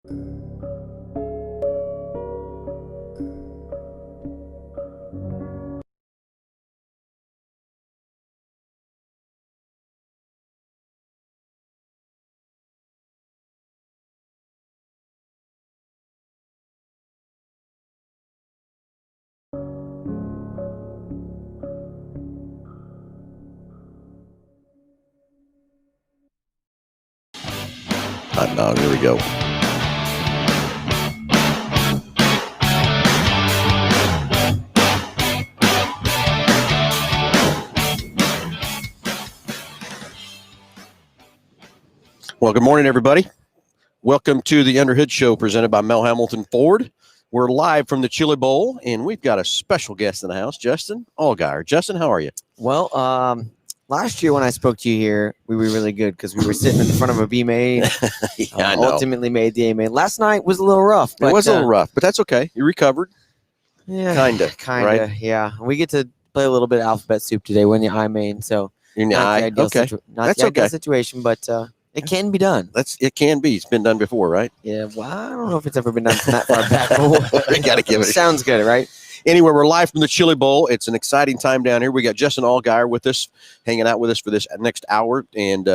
No, here we go. Well, good morning, everybody. Welcome to the Underhood Show presented by Mel Hamilton Ford. We're live from the Chili Bowl, and we've got a special guest in the house, Justin Allgaier. Justin, how are you? Well, last year when I spoke to you here, we were really good because we were sitting in front of a B main. I know. Ultimately made the A main. Last night was a little rough. But, it was a little rough, but that's okay. You recovered. Yeah, Kinda, right? Yeah, we get to play a little bit of alphabet soup today. We're in the I main, so You're in the eye. Okay, not that's the ideal okay. situation, but it can be done. It can be. It's been done before, right? Yeah, well, I don't know if it's ever been done from that far back. We got to give it. Sounds good, right? Anyway, we're live from the Chili Bowl. It's an exciting time down here. We got Justin Allgaier with us, hanging out with us for this next hour. And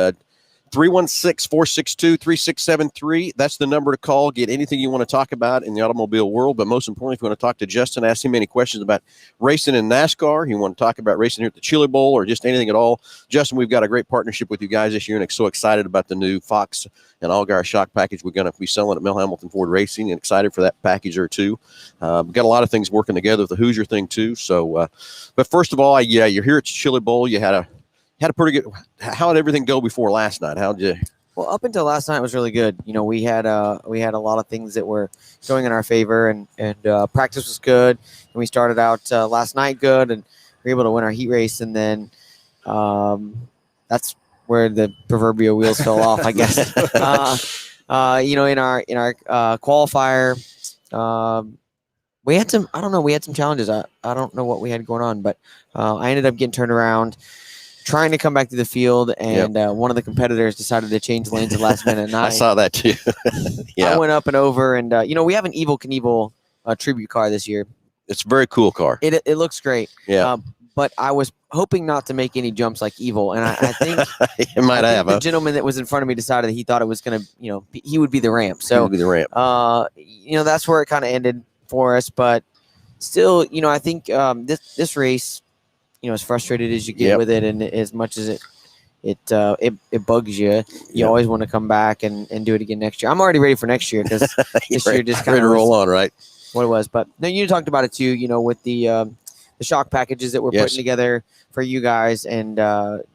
316-462-3673. That's the number to call. Get anything you want to talk about in the automobile world. But most importantly, if you want to talk to Justin, ask him any questions about racing in NASCAR. You want to talk about racing here at the Chili Bowl or just anything at all. Justin, we've got a great partnership with you guys this year, and I'm so excited about the new Fox and Allgaier shock package we're going to be selling at Mel Hamilton Ford Racing, and excited for that package there too. We've got a lot of things working together with the Hoosier thing too. So, but first of all, you're here at the Chili Bowl. You had a pretty good. How did everything go before last night? How did you? Well, up until last night was really good. You know, we had a lot of things that were going in our favor, and practice was good. And we started out last night good, and we were able to win our heat race. And then that's where the proverbial wheels fell off, I guess. You know, in our qualifier, we had some. I don't know. We had some challenges. I don't know what we had going on, but I ended up getting turned around, trying to come back to the field, and one of the competitors decided to change lanes at the last minute. And I saw that too. I went up and over, and you know, we have an Evel Knievel tribute car this year. It's a very cool car. It looks great. Yeah. But I was hoping not to make any jumps like Evel, and I think it might have. The gentleman that was in front of me decided that he thought it was going to, you know, he would be the ramp. So he would be the ramp. You know, that's where it kind of ended for us. But still, you know, I think this race, you know, as frustrated as you get with it, and as much as it bugs you, you always want to come back and do it again next year. I'm already ready for next year because this year just kind of roll on, right? What it was. But no, you talked about it too, you know, with the shock packages that we're putting together for you guys, and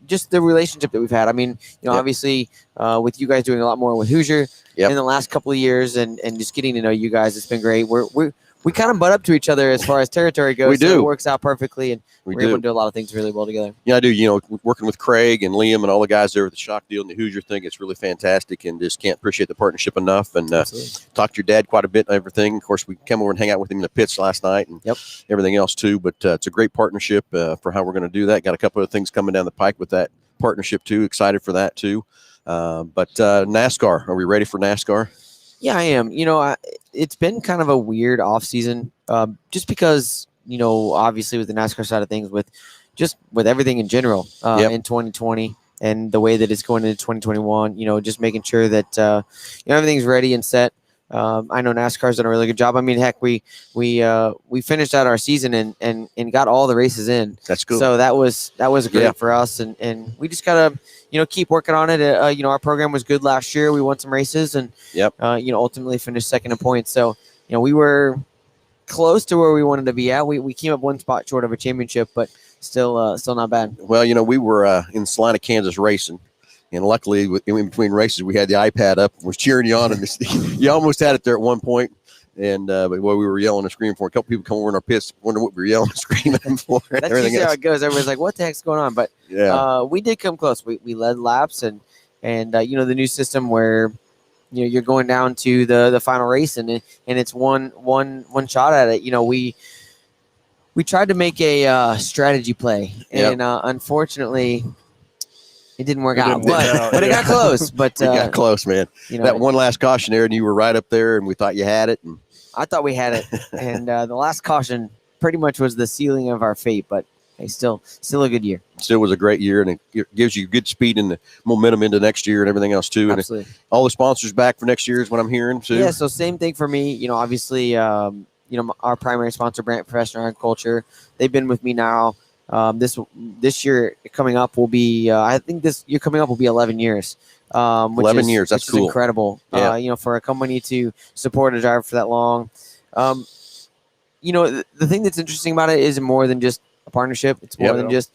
just the relationship that we've had. I mean, you know, obviously with you guys doing a lot more with Hoosier in the last couple of years, and just getting to know you guys, it's been great. We kind of butt up to each other as far as territory goes. We do. So it works out perfectly, and we're able to do a lot of things really well together. Yeah, I do. You know, working with Craig and Liam and all the guys there with the shock deal and the Hoosier thing, it's really fantastic, and just can't appreciate the partnership enough. And talked to your dad quite a bit and everything. Of course, we came over and hang out with him in the pits last night and everything else too. But it's a great partnership for how we're going to do that. Got a couple of things coming down the pike with that partnership too. Excited for that too. But NASCAR, are we ready for NASCAR? Yeah, I am. You know, it's been kind of a weird off season, just because, you know, obviously with the NASCAR side of things, with everything in general in 2020 and the way that it's going into 2021, you know, just making sure that you know, everything's ready and set. I know NASCAR's done a really good job. I mean, heck, we finished out our season and got all the races in. That's cool. So that was great for us, and we just gotta, you know, keep working on it. You know, our program was good last year. We won some races, and you know, ultimately finished second in points. So, you know, we were close to where we wanted to be at. We came up one spot short of a championship, but still not bad. Well, you know, we were in Salina, Kansas racing. And luckily, in between races, we had the iPad up. Was cheering you on, and you almost had it there at one point. And but while we were yelling and screaming for, a couple people come over in our pits, wondering what we were yelling and screaming for. That's usually how it goes. Everybody's like, "What the heck's going on?" But we did come close. We led laps, and you know, the new system where, you know, you're going down to the final race, and it's one shot at it. You know, we tried to make a strategy play, and unfortunately, It didn't work It out, didn't work but, out, but it yeah. got close. But You got close, man. you know, That one last caution there, and you were right up there, and we thought you had it. And I thought we had it, and the last caution pretty much was the sealing of our fate. But hey, still a good year. still was a great year, and it gives you good speed and the momentum into next year and everything else too. And Absolutely. all the sponsors back for next year is what I'm hearing too. Yeah. So same thing for me. You know, obviously, our primary sponsor, Brant Professional Agriculture, they've been with me now. This year coming up will be I think this year coming up will be 11 years. 11 years, that's which cool. is incredible. Yeah. For a company to support a driver for that long. The thing that's interesting about it is more than just a partnership. It's more than just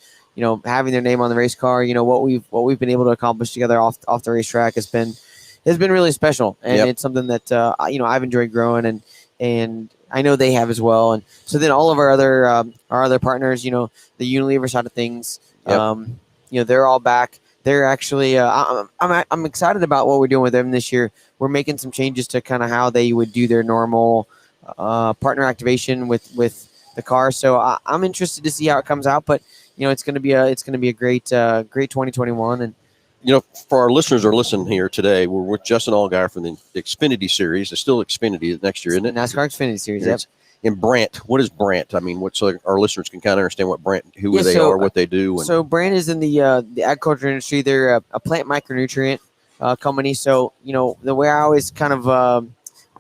having their name on the race car. What we've been able to accomplish together off the racetrack has been really special, and it's something that I've enjoyed growing, and I know they have as well. And so then all of our other partners, the Unilever side of things, they're all back. They're actually I'm excited about what we're doing with them this year. We're making some changes to kind of how they would do their normal partner activation with the car. So I'm interested to see how it comes out, but it's going to be a great 2021. And for our listeners who are listening here today, we're with Justin Allgaier from the Xfinity Series. It's still Xfinity next year, isn't it? NASCAR Xfinity Series. Yep. In Brant, what is Brant? I mean, so our listeners can kind of understand what Brant, who they are, what they do. And so Brant is in the agriculture industry. They're a plant micronutrient company. So the way I always kind of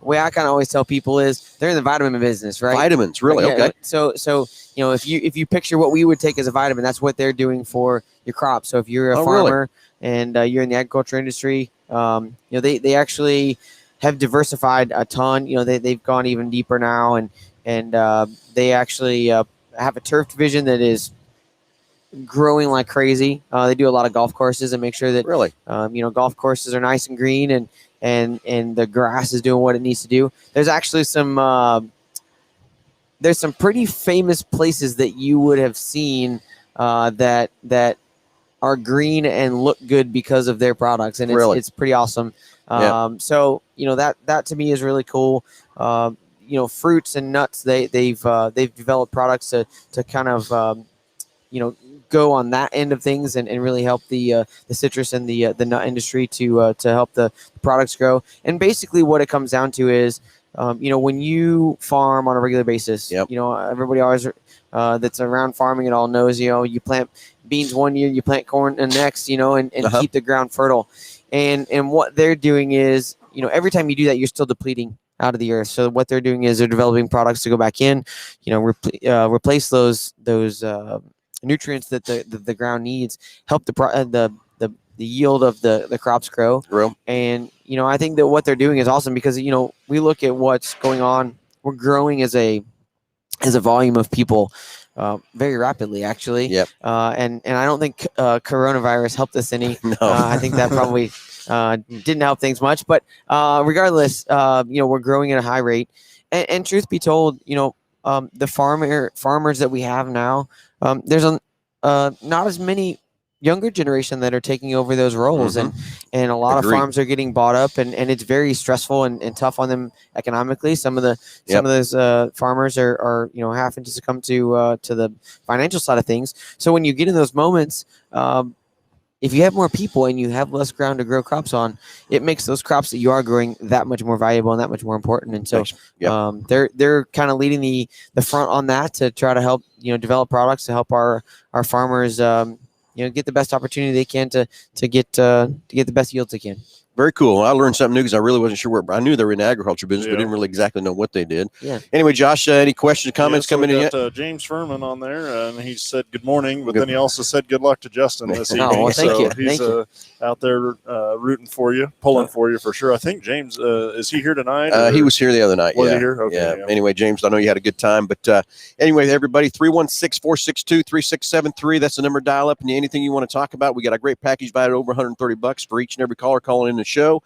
always tell people is they're in the vitamin business, right? Vitamins, really? Yeah, okay. So if you picture what we would take as a vitamin, that's what they're doing for your crop. So if you're a farmer and you're in the agriculture industry, they actually have diversified a ton. They've gone even deeper now, and they actually have a turf division that is growing like crazy. They do a lot of golf courses and make sure that golf courses are nice and green and the grass is doing what it needs to do. There's actually some pretty famous places that you would have seen that are green and look good because of their products, and it's pretty awesome. So that to me is really cool. Fruits and nuts, they've developed products to kind of go on that end of things and really help the citrus and the nut industry to help the products grow. And basically what it comes down to is when you farm on a regular basis, everybody always that's around farming it all knows, you plant beans one year, you plant corn the next, and keep the ground fertile. And what they're doing is, every time you do that, you're still depleting out of the earth. So what they're doing is they're developing products to go back in, replace those nutrients that the ground needs, help the yield of the crops grow. And I think that what they're doing is awesome because we look at what's going on. We're growing as a volume of people very rapidly, actually. And I don't think coronavirus helped us any. No. I think that probably didn't help things much. But regardless, we're growing at a high rate. And truth be told, the farmers that we have now, there's not as many younger generation that are taking over those roles, and a lot of farms are getting bought up, and it's very stressful and tough on them economically. Some of those farmers are having to succumb to the financial side of things. So when you get in those moments, if you have more people and you have less ground to grow crops on, it makes those crops that you are growing that much more valuable and that much more important. And so they're kind of leading the front on that to try to help develop products to help our farmers get the best opportunity they can to get the best yields they can. Very cool. I learned something new because I really wasn't sure I knew they were in the agriculture business, but didn't really exactly know what they did. Anyway, Josh, any questions, comments coming in yet? James Furman on there, and he said good morning, but then he also said good luck to Justin this evening. Well, thank you. He's out there rooting for you, pulling for you for sure. I think James, is he here tonight? He was here the other night. Was he here? Okay, yeah. Anyway, James, I know you had a good time, but anyway, everybody, 316-462-3673. That's the number to dial up, and anything you want to talk about. We got a great package valued over $130 for each and every caller calling in the show.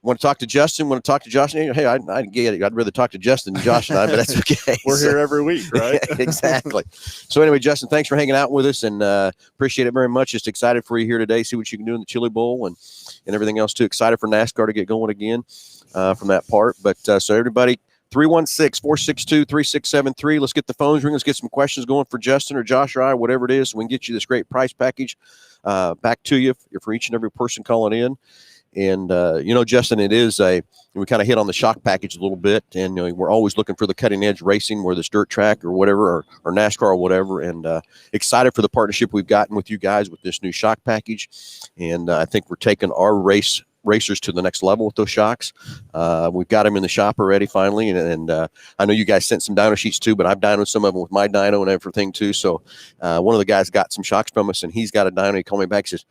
Want to talk to Justin? Want to talk to Josh? Hey, I get it. I'd rather talk to Justin than Josh and I, but that's okay. We're here every week, right? Exactly. So anyway, Justin, thanks for hanging out with us, and appreciate it very much. Just excited for you here today. See what you can do in the Chili Bowl and everything else too. Excited for NASCAR to get going again from that part. But so everybody, 316-462-3673. Let's get the phones ringing. Let's get some questions going for Justin or Josh or I, whatever it is, so we can get you this great price package back to you for each and every person calling in. And, Justin, we kind of hit on the shock package a little bit, and we're always looking for the cutting edge racing, whether it's dirt track or whatever, or NASCAR or whatever, and excited for the partnership we've gotten with you guys with this new shock package. And I think we're taking our racers to the next level with those shocks. We've got them in the shop already finally, and I know you guys sent some dyno sheets too, but I've dynoed some of them with my dyno and everything too. So one of the guys got some shocks from us, and he's got a dyno. He called me back and says,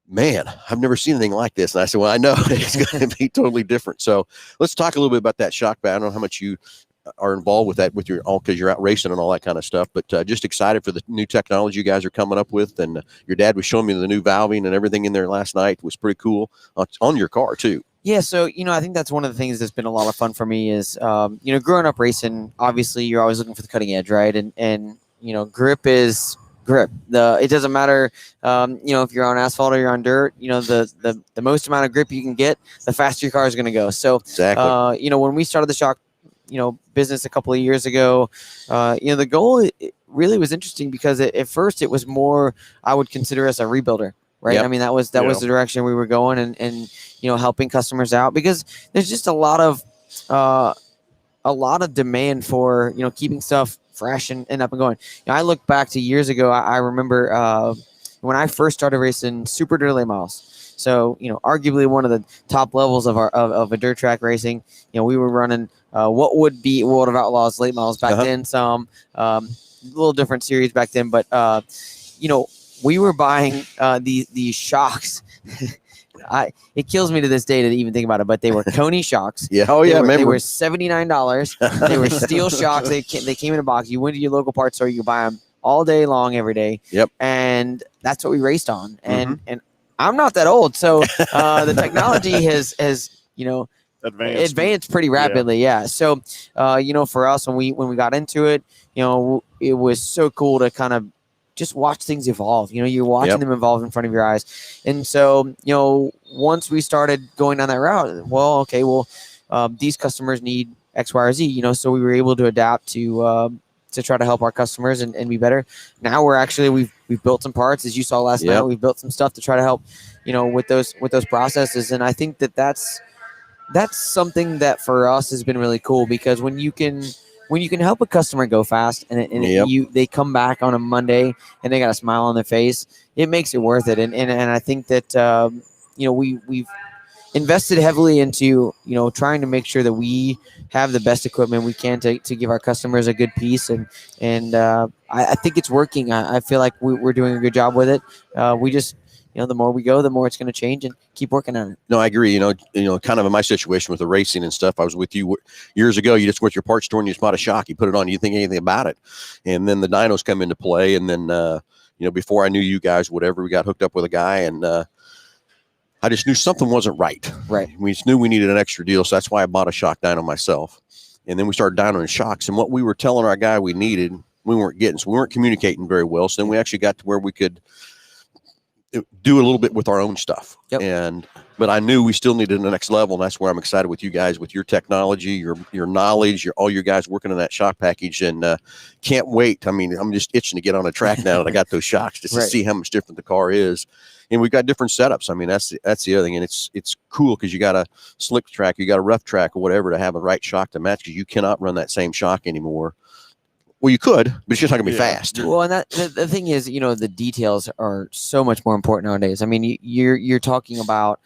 "Man, I've never seen anything like this." And I said, "Well, I know it's going to be totally different." So let's talk a little bit about that shock bag. I don't know how much you are involved with that because you're out racing and all that kind of stuff, but just excited for the new technology you guys are coming up with. And your dad was showing me the new valving and everything in there last night. It was pretty cool on your car too. Yeah, so I think that's one of the things that's been a lot of fun for me is growing up racing. Obviously, you're always looking for the cutting edge, right? And grip is grip. It doesn't matter, if you're on asphalt or you're on dirt. The most amount of grip you can get, the faster your car is going to go. So exactly. When we started the shock, business a couple of years ago, the goal really was interesting because at first it was more, I would consider us a rebuilder, right? Yep. I mean, that was the direction we were going, and helping customers out because there's just a lot of demand for keeping stuff fresh and up and going. I look back to years ago. I remember when I first started racing super dirt late models. So arguably one of the top levels of a dirt track racing. We were running what would be World of Outlaws late models back then. Some little different series back then, but we were buying these shocks. It kills me to this day to even think about it, but they were Coney shocks. Yeah. Oh yeah. They were $79. They were steel shocks. They came in a box. You went to your local parts store. You could buy them all day long, every day. Yep. And that's what we raced on. And I'm not that old, so the technology has advanced pretty rapidly. Yeah. So for us when we got into it, it was so cool to kind of just watch things evolve. You're watching them evolve in front of your eyes. And so, once we started going down that route, these customers need X, Y, or Z, so we were able to adapt to try to help our customers and be better. Now we've built some parts, as you saw last night. We've built some stuff to try to help, with those processes. And I think that's something that for us has been really cool because when you can help a customer go fast and they come back on a Monday and they got a smile on their face, it makes it worth it. And I think that, we've invested heavily into, trying to make sure that we have the best equipment we can to give our customers a good piece. And I think it's working. I feel like we're doing a good job with it. We just, the more we go, the more it's going to change and keep working on it. No, I agree. Kind of in my situation with the racing and stuff, I was with you years ago. You just went to your parts store and you just bought a shock. You put it on, you didn't think anything about it. And then the dynos come into play. And then, before I knew you guys, whatever, we got hooked up with a guy and, I just knew something wasn't right. Right. We just knew we needed an extra deal. So that's why I bought a shock dyno myself. And then we started dynoing shocks. And what we were telling our guy we needed, we weren't getting. So we weren't communicating very well. So then we actually got to where we could do a little bit with our own stuff. Yep. But I knew we still needed the next level. And that's where I'm excited with you guys, with your technology, your knowledge, all you guys working on that shock package. And can't wait. I mean, I'm just itching to get on a track now that I got those shocks just to see how much different the car is. And we've got different setups. I mean, that's the other thing. And it's cool because you got a slick track, you got a rough track or whatever to have a right shock to match because you cannot run that same shock anymore. Well, you could, but it's just not going to be fast. Well, and the thing is, the details are so much more important nowadays. I mean, you're talking about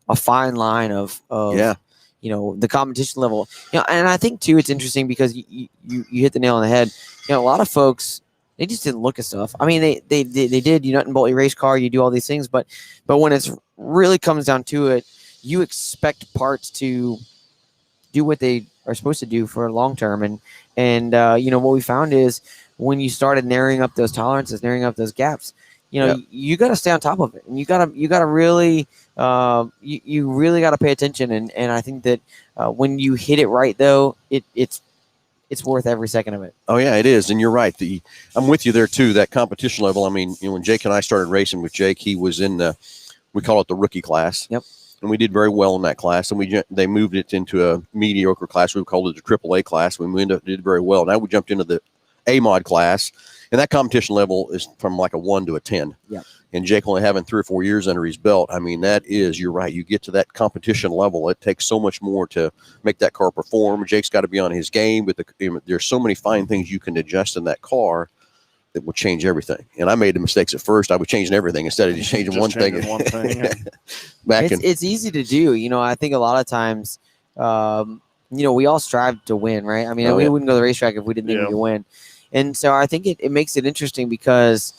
a fine line of the competition level. And I think too, it's interesting because you hit the nail on the head. A lot of folks, they just didn't look at stuff. I mean, they did. You nut and bolt your race car, you do all these things, but when it's really comes down to it, you expect parts to do what they are supposed to do for long term. And what we found is when you started narrowing up those tolerances, narrowing up those gaps, you got to stay on top of it, and you got to really you really got to pay attention. And I think that when you hit it right, though, it's worth every second of it. Oh yeah, it is. And you're right. I'm with you there too. That competition level. I mean, when Jake and I started racing with Jake, he was in we call it the rookie class. Yep. and we did very well in that class. And they moved it into a mediocre class. We called it the AAA class. We did very well. Now we jumped into the A mod class, and that competition level is from like a 1 to a 10. Yeah. And Jake only having 3 or 4 years under his belt. I mean, you're right. You get to that competition level, it takes so much more to make that car perform. Jake's got to be on his game, but there's so many fine things you can adjust in that car that will change everything. And I made the mistakes at first. I was changing everything instead of just changing one thing. It's easy to do. You know, I think a lot of times, we all strive to win, right? I mean, we wouldn't go to the racetrack if we didn't think we could win. And so I think it makes it interesting because,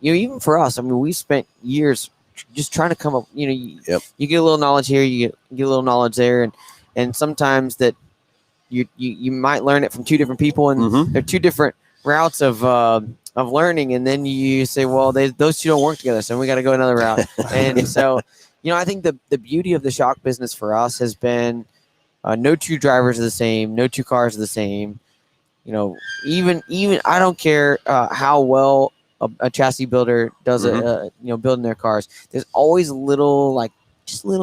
even for us, I mean, we spent years just trying to come up, you get a little knowledge here, you get a little knowledge there. And sometimes that you might learn it from 2 different people, and they're 2 different routes of learning. And then you say, well, those 2 don't work together, so we got to go another route. And so, I think the beauty of the shock business for us has been no 2 drivers are the same, no 2 cars are the same. Even I don't care how well a chassis builder does building their cars. There's always little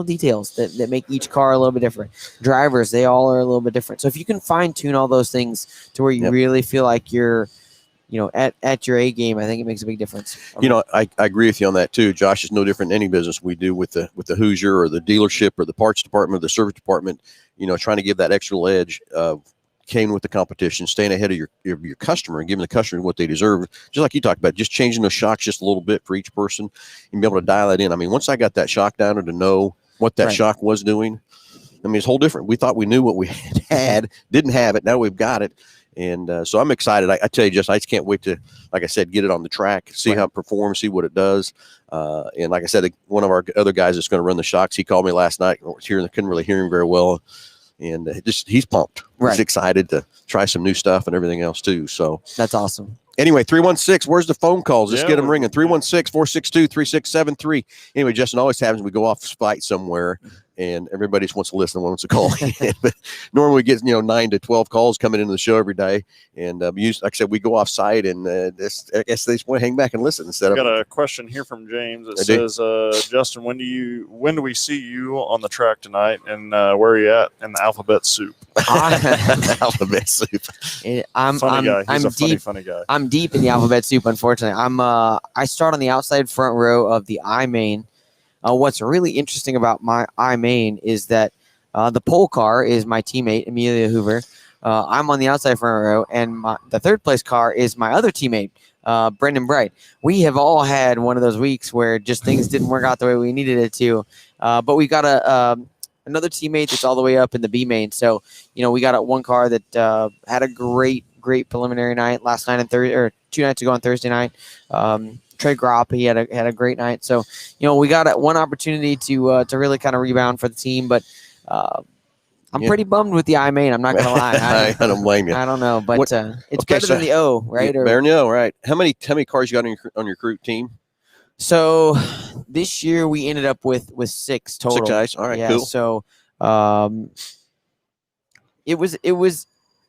details that make each car a little bit different. Drivers, they all are a little bit different. So if you can fine tune all those things to where you really feel like you're, at your A game, I think it makes a big difference. I agree with you on that too. Josh, is no different than any business we do with the Hoosier or the dealership or the parts department or the service department. Trying to give that extra edge of came with the competition, staying ahead of your customer and giving the customer what they deserve. Just like you talked about, just changing those shocks just a little bit for each person and be able to dial that in. I mean, once I got that shock downer to know what that shock was doing, I mean, it's whole different. We thought we knew what we had, didn't have it. Now we've got it. And so I'm excited. I tell you, I just can't wait to, like I said, get it on the track, see how it performs, see what it does. And like I said, one of our other guys that's going to run the shocks, he called me last night. Couldn't really hear him very well. And he's pumped. He's excited to try some new stuff and everything else too. So that's awesome. Anyway, 316, where's the phone calls? Let's get them ringing. 316-462-3673. Anyway, Justin, always happens we go off fight somewhere and everybody just wants to listen and wants to call in. But normally we get 9 to 12 calls coming into the show every day. And like I said, we go off site and I guess they just want to hang back and listen instead of. Got a question here from James. It says, Justin, when do we see you on the track tonight, and where are you at in the alphabet soup? Alphabet soup. Funny guy. He's a funny guy. I'm deep in the alphabet soup, unfortunately. I start on the outside front row of the I main. What's really interesting about my I main is that the pole car is my teammate, Amelia Hoover. I'm on the outside front row, and the third place car is my other teammate, Brendan Bright. We have all had one of those weeks where just things didn't work out the way we needed it to. But we got another teammate that's all the way up in the B main. So, we got one car that had a great preliminary night last night and 2 nights ago on Thursday night. Trey Gropp, he had a great night. So, we got one opportunity to really kind of rebound for the team, but I'm pretty bummed with the I main. I'm not gonna lie. I don't blame you. I don't know, but it's better than the O, right? Better than the O, right? How many cars you got on your crew team? So this year we ended up with 6 total. 6 guys. All right, cool. So it was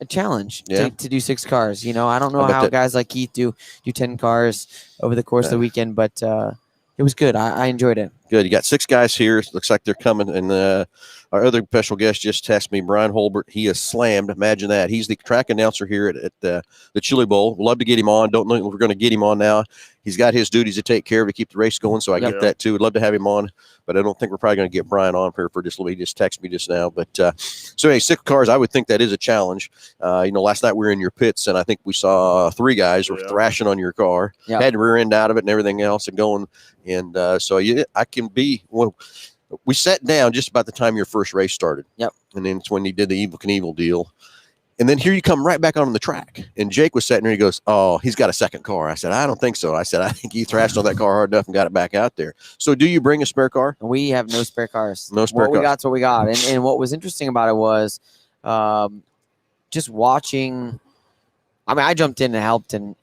a challenge to do 6 cars. I don't know how guys like Keith do 10 cars over the course of the weekend, but it was good. I enjoyed it. Good. You got 6 guys here. It looks like they're coming. And our other special guest just texted me, Brian Holbert. He is slammed. Imagine that. He's the track announcer here at the Chili Bowl. We'd love to get him on. Don't know if we're going to get him on now. He's got his duties to take care of to keep the race going, so I get that too. We'd love to have him on, but I don't think we're probably going to get Brian on for just a little bit. He just texted me just now. But so anyway, 6 cars, I would think that is a challenge. Last night we were in your pits, and I think we saw 3 guys were thrashing on your car. Had rear end out of it and everything else and going. And so I can be well. We sat down just about the time your first race started. Yep. And then it's when you did the Evel Knievel deal. And then here you come right back on the track. And Jake was sitting there. He goes, oh, he's got a second car. I said, I don't think so. I said, I think he thrashed on that car hard enough and got it back out there. So do you bring a spare car? We have no spare cars. No spare cars. What we got's what we got. And what was interesting about it was just watching. I mean, I jumped in and helped and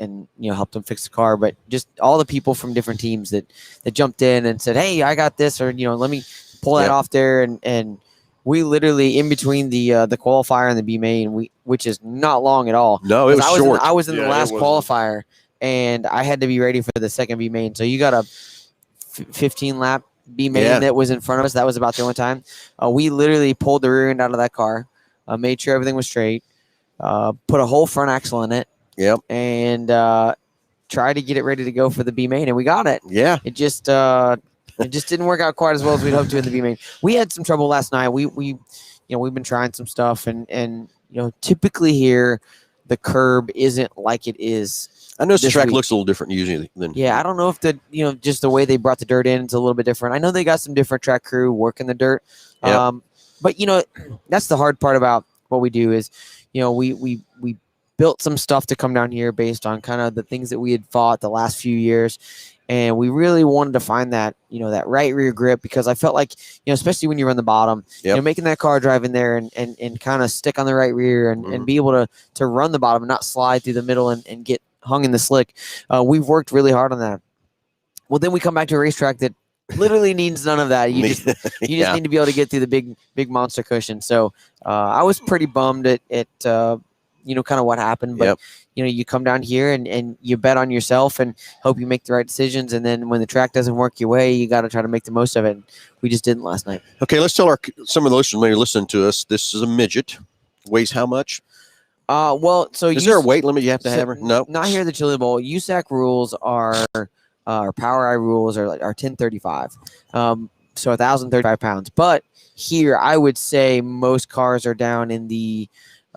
helped them fix the car, but just all the people from different teams that jumped in and said, hey, I got this, or, let me pull that off there. And we literally, in between the qualifier and the B main, which is not long at all. No, it was short. I was in the last qualifier, and I had to be ready for the second B main. So you got a 15 lap B main Yeah. that was in front of us. That was about the only time. We literally pulled the rear end out of that car, made sure everything was straight, put a whole front axle in it, Yep. and tried to get it ready to go for the B main, and we got it. Yeah. It just didn't work out quite as well as we'd hoped to in the B main. We had some trouble last night. We've been trying some stuff, and typically here the curb isn't like it is. I know the this track week. looks a little different usually than. Yeah, I don't know if just the way they brought the dirt in is a little bit different. I know they got some different track crew working the dirt. Yep. But that's the hard part about what we do is, we built some stuff to come down here based on kind of the things that we had fought the last few years. And we really wanted to find that, that right rear grip, because I felt like, especially when you run the bottom, Yep. making that car drive in there and kind of stick on the right rear and be able to run the bottom and not slide through the middle and get hung in the slick. We've worked really hard on that. Well, then we come back to a racetrack that literally needs none of that. You just Yeah. need to be able to get through the big monster cushion. So I was pretty bummed at kind of what happened, but Yep. you come down here and you bet on yourself and hope you make the right decisions. And then when the track doesn't work your way, you got to try to make the most of it. And we just didn't last night. Okay, let's tell some of the listeners maybe listening to us. This is a midget. Weighs how much? Well, so Is there a weight limit you have to have? No, not here at the Chili Bowl. USAC rules are Power I rules are 1035. So 1,035 pounds. But here, I would say most cars are down in the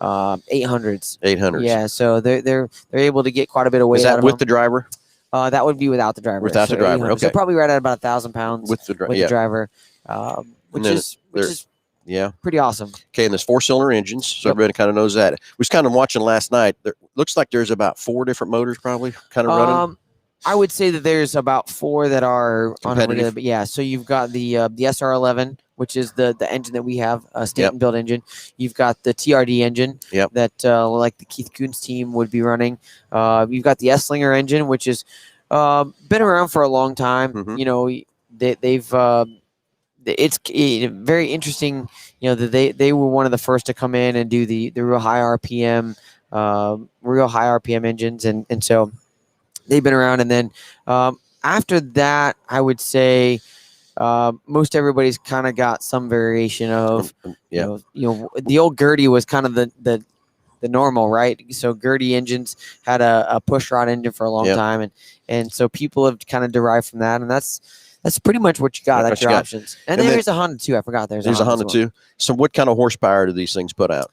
800s. 800. Yeah, so they're able to get quite a bit of weight Is out that of with them. the driver? That would be without the driver. Without the So driver, 800. So okay. probably right at about 1,000 pounds With the driver. with Yeah. the driver, which then is Yeah. pretty awesome. Okay, and there's 4-cylinder engines, so Yep. everybody kind of knows that. We was kind of watching last night. There looks like there's about 4 different motors probably kind of running. I would say that there's about 4 that are on a Competitive. regular, but yeah. So you've got the SR11, which is the engine that we have, a Stanton built engine. You've got the TRD engine Yep. that like the Keith Kunz team would be running. You've got the Esslinger engine, which is been around for a long time. Mhm. They've it's very interesting. That they were one of the first to come in and do the real high RPM engines, and so they've been around. And then after that, I would say most everybody's kind of got some variation of Yeah. the old Gertie was kind of the normal, right? So Gertie engines had a push rod engine for a long Yep. time, and so people have kind of derived from that, and that's pretty much what you got. That's That's what you your got. options. And And then- there's a Honda too. I forgot there's There's a Honda as well. too. So what kind of horsepower do these things put out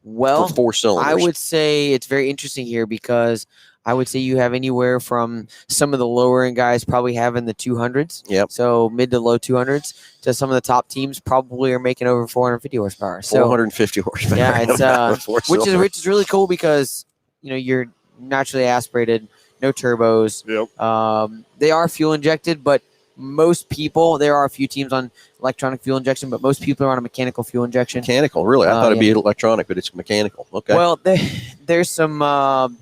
Well, for 4 cylinders? I would say it's very interesting here because I would say you have anywhere from some of the lower end guys probably having the 200s. Yep. So mid to low 200s to some of the top teams probably are making over 450 horsepower. So 450 horsepower. yeah, it's which Four-cylinder. is really cool because you're naturally aspirated, no turbos. Yep. They are fuel injected, but most people, there are a few teams on electronic fuel injection, but most people are on a mechanical fuel injection. Mechanical, really? I thought it'd yeah. be electronic, but it's mechanical. Okay. Well, there's some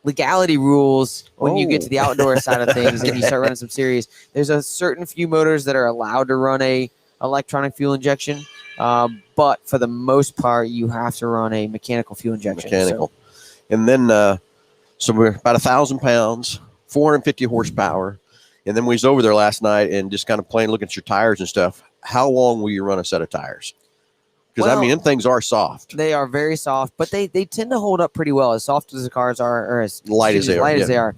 legality rules when you get to the outdoor side of things and you start running some series. There's a certain few motors that are allowed to run a electronic fuel injection, but for the most part, you have to run a mechanical fuel injection. Mechanical. And then, so we're about 1,000 pounds, 450 horsepower. And then we was over there last night and just kind of playing, looking at your tires and stuff. How long will you run a set of tires? Because, I Well, mean, them things are soft. They are very soft, but they tend to hold up pretty well. As soft as the cars are, or as Light as they are, light yeah. as they are,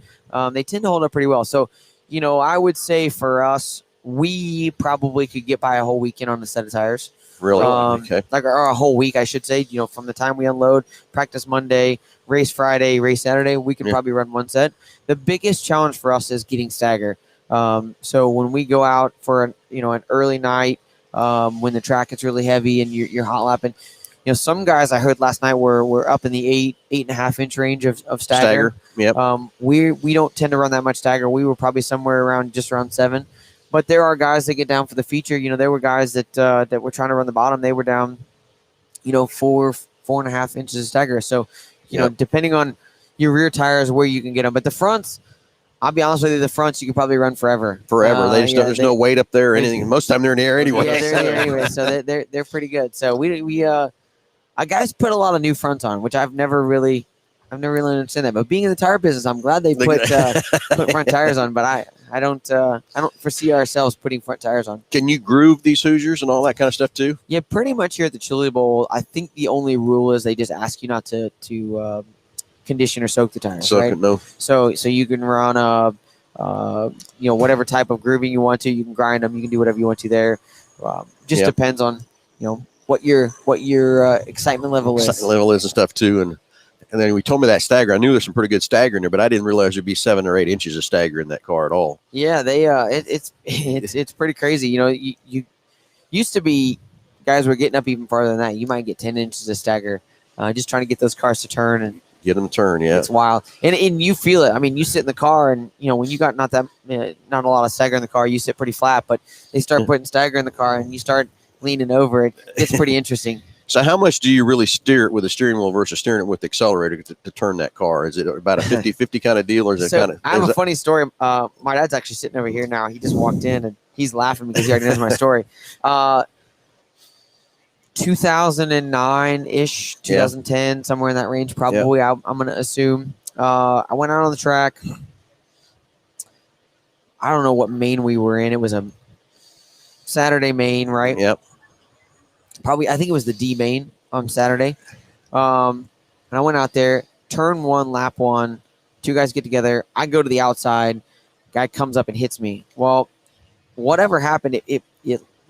they tend to hold up pretty well. So, I would say for us, we probably could get by a whole weekend on a set of tires. Really? Okay. Or a whole week, I should say. From the time we unload, practice Monday, race Friday, race Saturday, we could probably run one set. The biggest challenge for us is getting stagger. So when we go out for an early night, when the track is really heavy and you're hot lapping, some guys I heard last night were up in the 8.5 inch range of stagger. Yep. We don't tend to run that much stagger. We were probably somewhere around 7. But there are guys that get down for the feature. There were guys that were trying to run the bottom. They were down, 4.5 inches of stagger. So, depending on your rear tires, where you can get them. But the fronts, I'll be honest with you, the fronts you can probably run forever. There's no weight up there or anything. Most of the time they're in the air anyway. Yeah, they're there anyway. So they're pretty good. So we guys put a lot of new fronts on, which I've never really understood that. But being in the tire business, I'm glad they put front tires on. But I don't foresee ourselves putting front tires on. Can you groove these Hoosiers and all that kind of stuff too? Yeah, pretty much here at the Chili Bowl. I think the only rule is they just ask you not to condition or soak the tires. So right? no. So you can run whatever type of grooving you want to. You can grind them. You can do whatever you want to there. Just Yeah. depends on what your excitement level is. Excitement level is and stuff too, and then we told me that stagger. I knew there's some pretty good stagger in there, but I didn't realize there'd be 7 or 8 inches of stagger in that car at all. Yeah, they it's pretty crazy. You used to be guys were getting up even farther than that. You might get 10 inches of stagger, just trying to get those cars to turn, and Get them to turn, yeah. it's wild. And you feel it. I mean, you sit in the car, and when you got not a lot of stagger in the car, you sit pretty flat. But they start putting stagger in the car, and you start leaning over. It's pretty interesting. So how much do you really steer it with the steering wheel versus steering it with the accelerator to turn that car? Is it about a 50-50 kind of deal, or is it kind of? I have a funny story. My dad's actually sitting over here now. He just walked in, and he's laughing because he already knows my story. 2009-ish, 2010, somewhere in that range, probably. I'm going to assume. I went out on the track. I don't know what main we were in. It was a Saturday main, right? Yep. Probably, I think it was the D main on Saturday. And I went out there, turn 1, lap 1. 2 guys get together. I go to the outside. Guy comes up and hits me. Well, whatever happened, it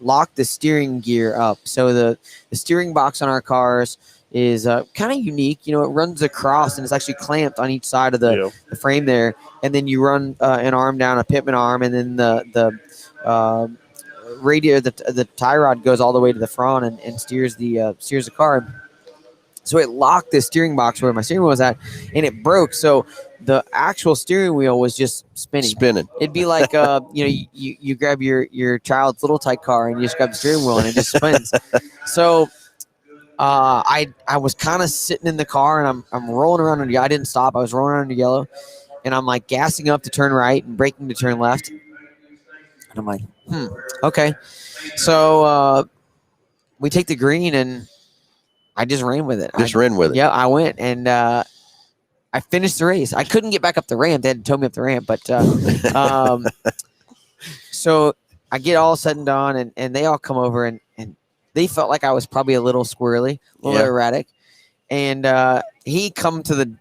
locked the steering gear up. So the steering box on our cars is kind of unique. It runs across, and it's actually clamped on each side of the frame there. And then you run an arm down, a pitman arm, and then the radio, the tie rod goes all the way to the front and steers the car. So it locked the steering box where my steering wheel was at, and it broke. So the actual steering wheel was just spinning. It'd be like you grab your child's little tyke car and you just grab the steering wheel and it just spins. So I was kind of sitting in the car, and I'm rolling around under. I didn't stop. I was rolling around under yellow, and I'm like gassing up to turn right and braking to turn left. And I'm like, okay. So we take the green, and I just ran with it. Ran with it. Yeah, I went, and I finished the race. I couldn't get back up the ramp. They had to tow me up the ramp. But so I get all said and done, and they all come over, and they felt like I was probably a little squirrely, a little erratic. And he come to the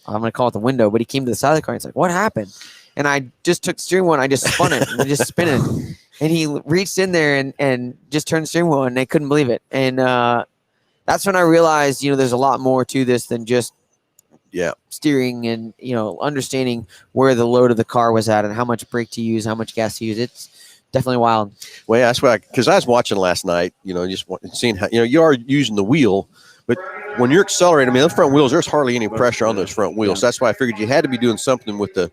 I'm going to call it the window, but he came to the side of the car, and he's like, what happened? And I just took the steering wheel, and I just spun it, and just spinning. And he reached in there and just turned the steering wheel, and they couldn't believe it. And that's when I realized, there's a lot more to this than just steering and, understanding where the load of the car was at and how much brake to use, how much gas to use. It's definitely wild. Well, yeah, that's why, because I was watching last night, just seeing how, you are using the wheel, but when you're accelerating, those front wheels, there's hardly any pressure on those front wheels. So that's why I figured you had to be doing something with the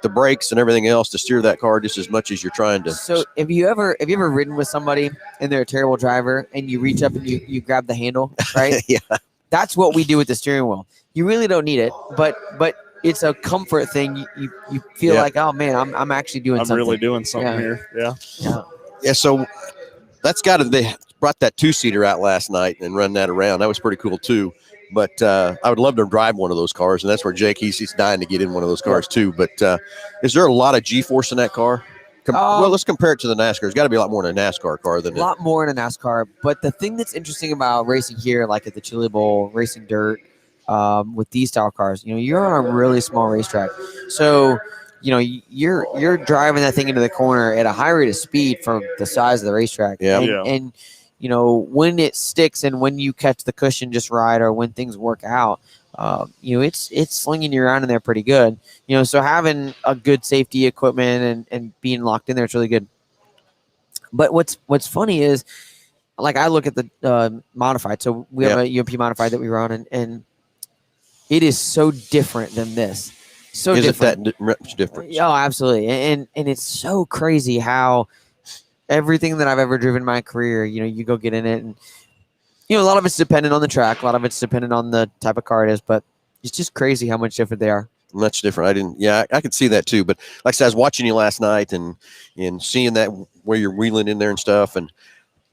brakes and everything else to steer that car just as much as you're trying to. So have you ever ridden with somebody and they're a terrible driver and you reach up and you grab the handle, right? Yeah. That's what we do with the steering wheel. You really don't need it, but it's a comfort thing. You feel like, oh man, I'm actually doing something. I'm really doing something here. Yeah. So that's they brought that 2-seater out last night and run that around. That was pretty cool too. But I would love to drive one of those cars, and that's where Jake he's dying to get in one of those cars too. But is there a lot of G-force in that car? Well, let's compare it to the NASCAR. It's got to be a lot more in a NASCAR car than a lot more in a NASCAR. But the thing that's interesting about racing here, like at the Chili Bowl, racing dirt, with these style cars, you're on a really small racetrack. So, you're driving that thing into the corner at a high rate of speed for the size of the racetrack. And when it sticks and when you catch the cushion just right, or when things work out, it's slinging you around in there pretty good. So having a good safety equipment and being locked in there is really good. But what's funny is, like, I look at the modified. So we have a UMP modified that we run, and it is so different than this. So is different. It that much difference? Oh, absolutely. And it's so crazy how everything that I've ever driven in my career, you go get in it, and a lot of it's dependent on the track, a lot of it's dependent on the type of car it is, but it's just crazy how much different they are. Much different. I could see that too. But like I said, I was watching you last night and seeing that where you're wheeling in there and stuff, and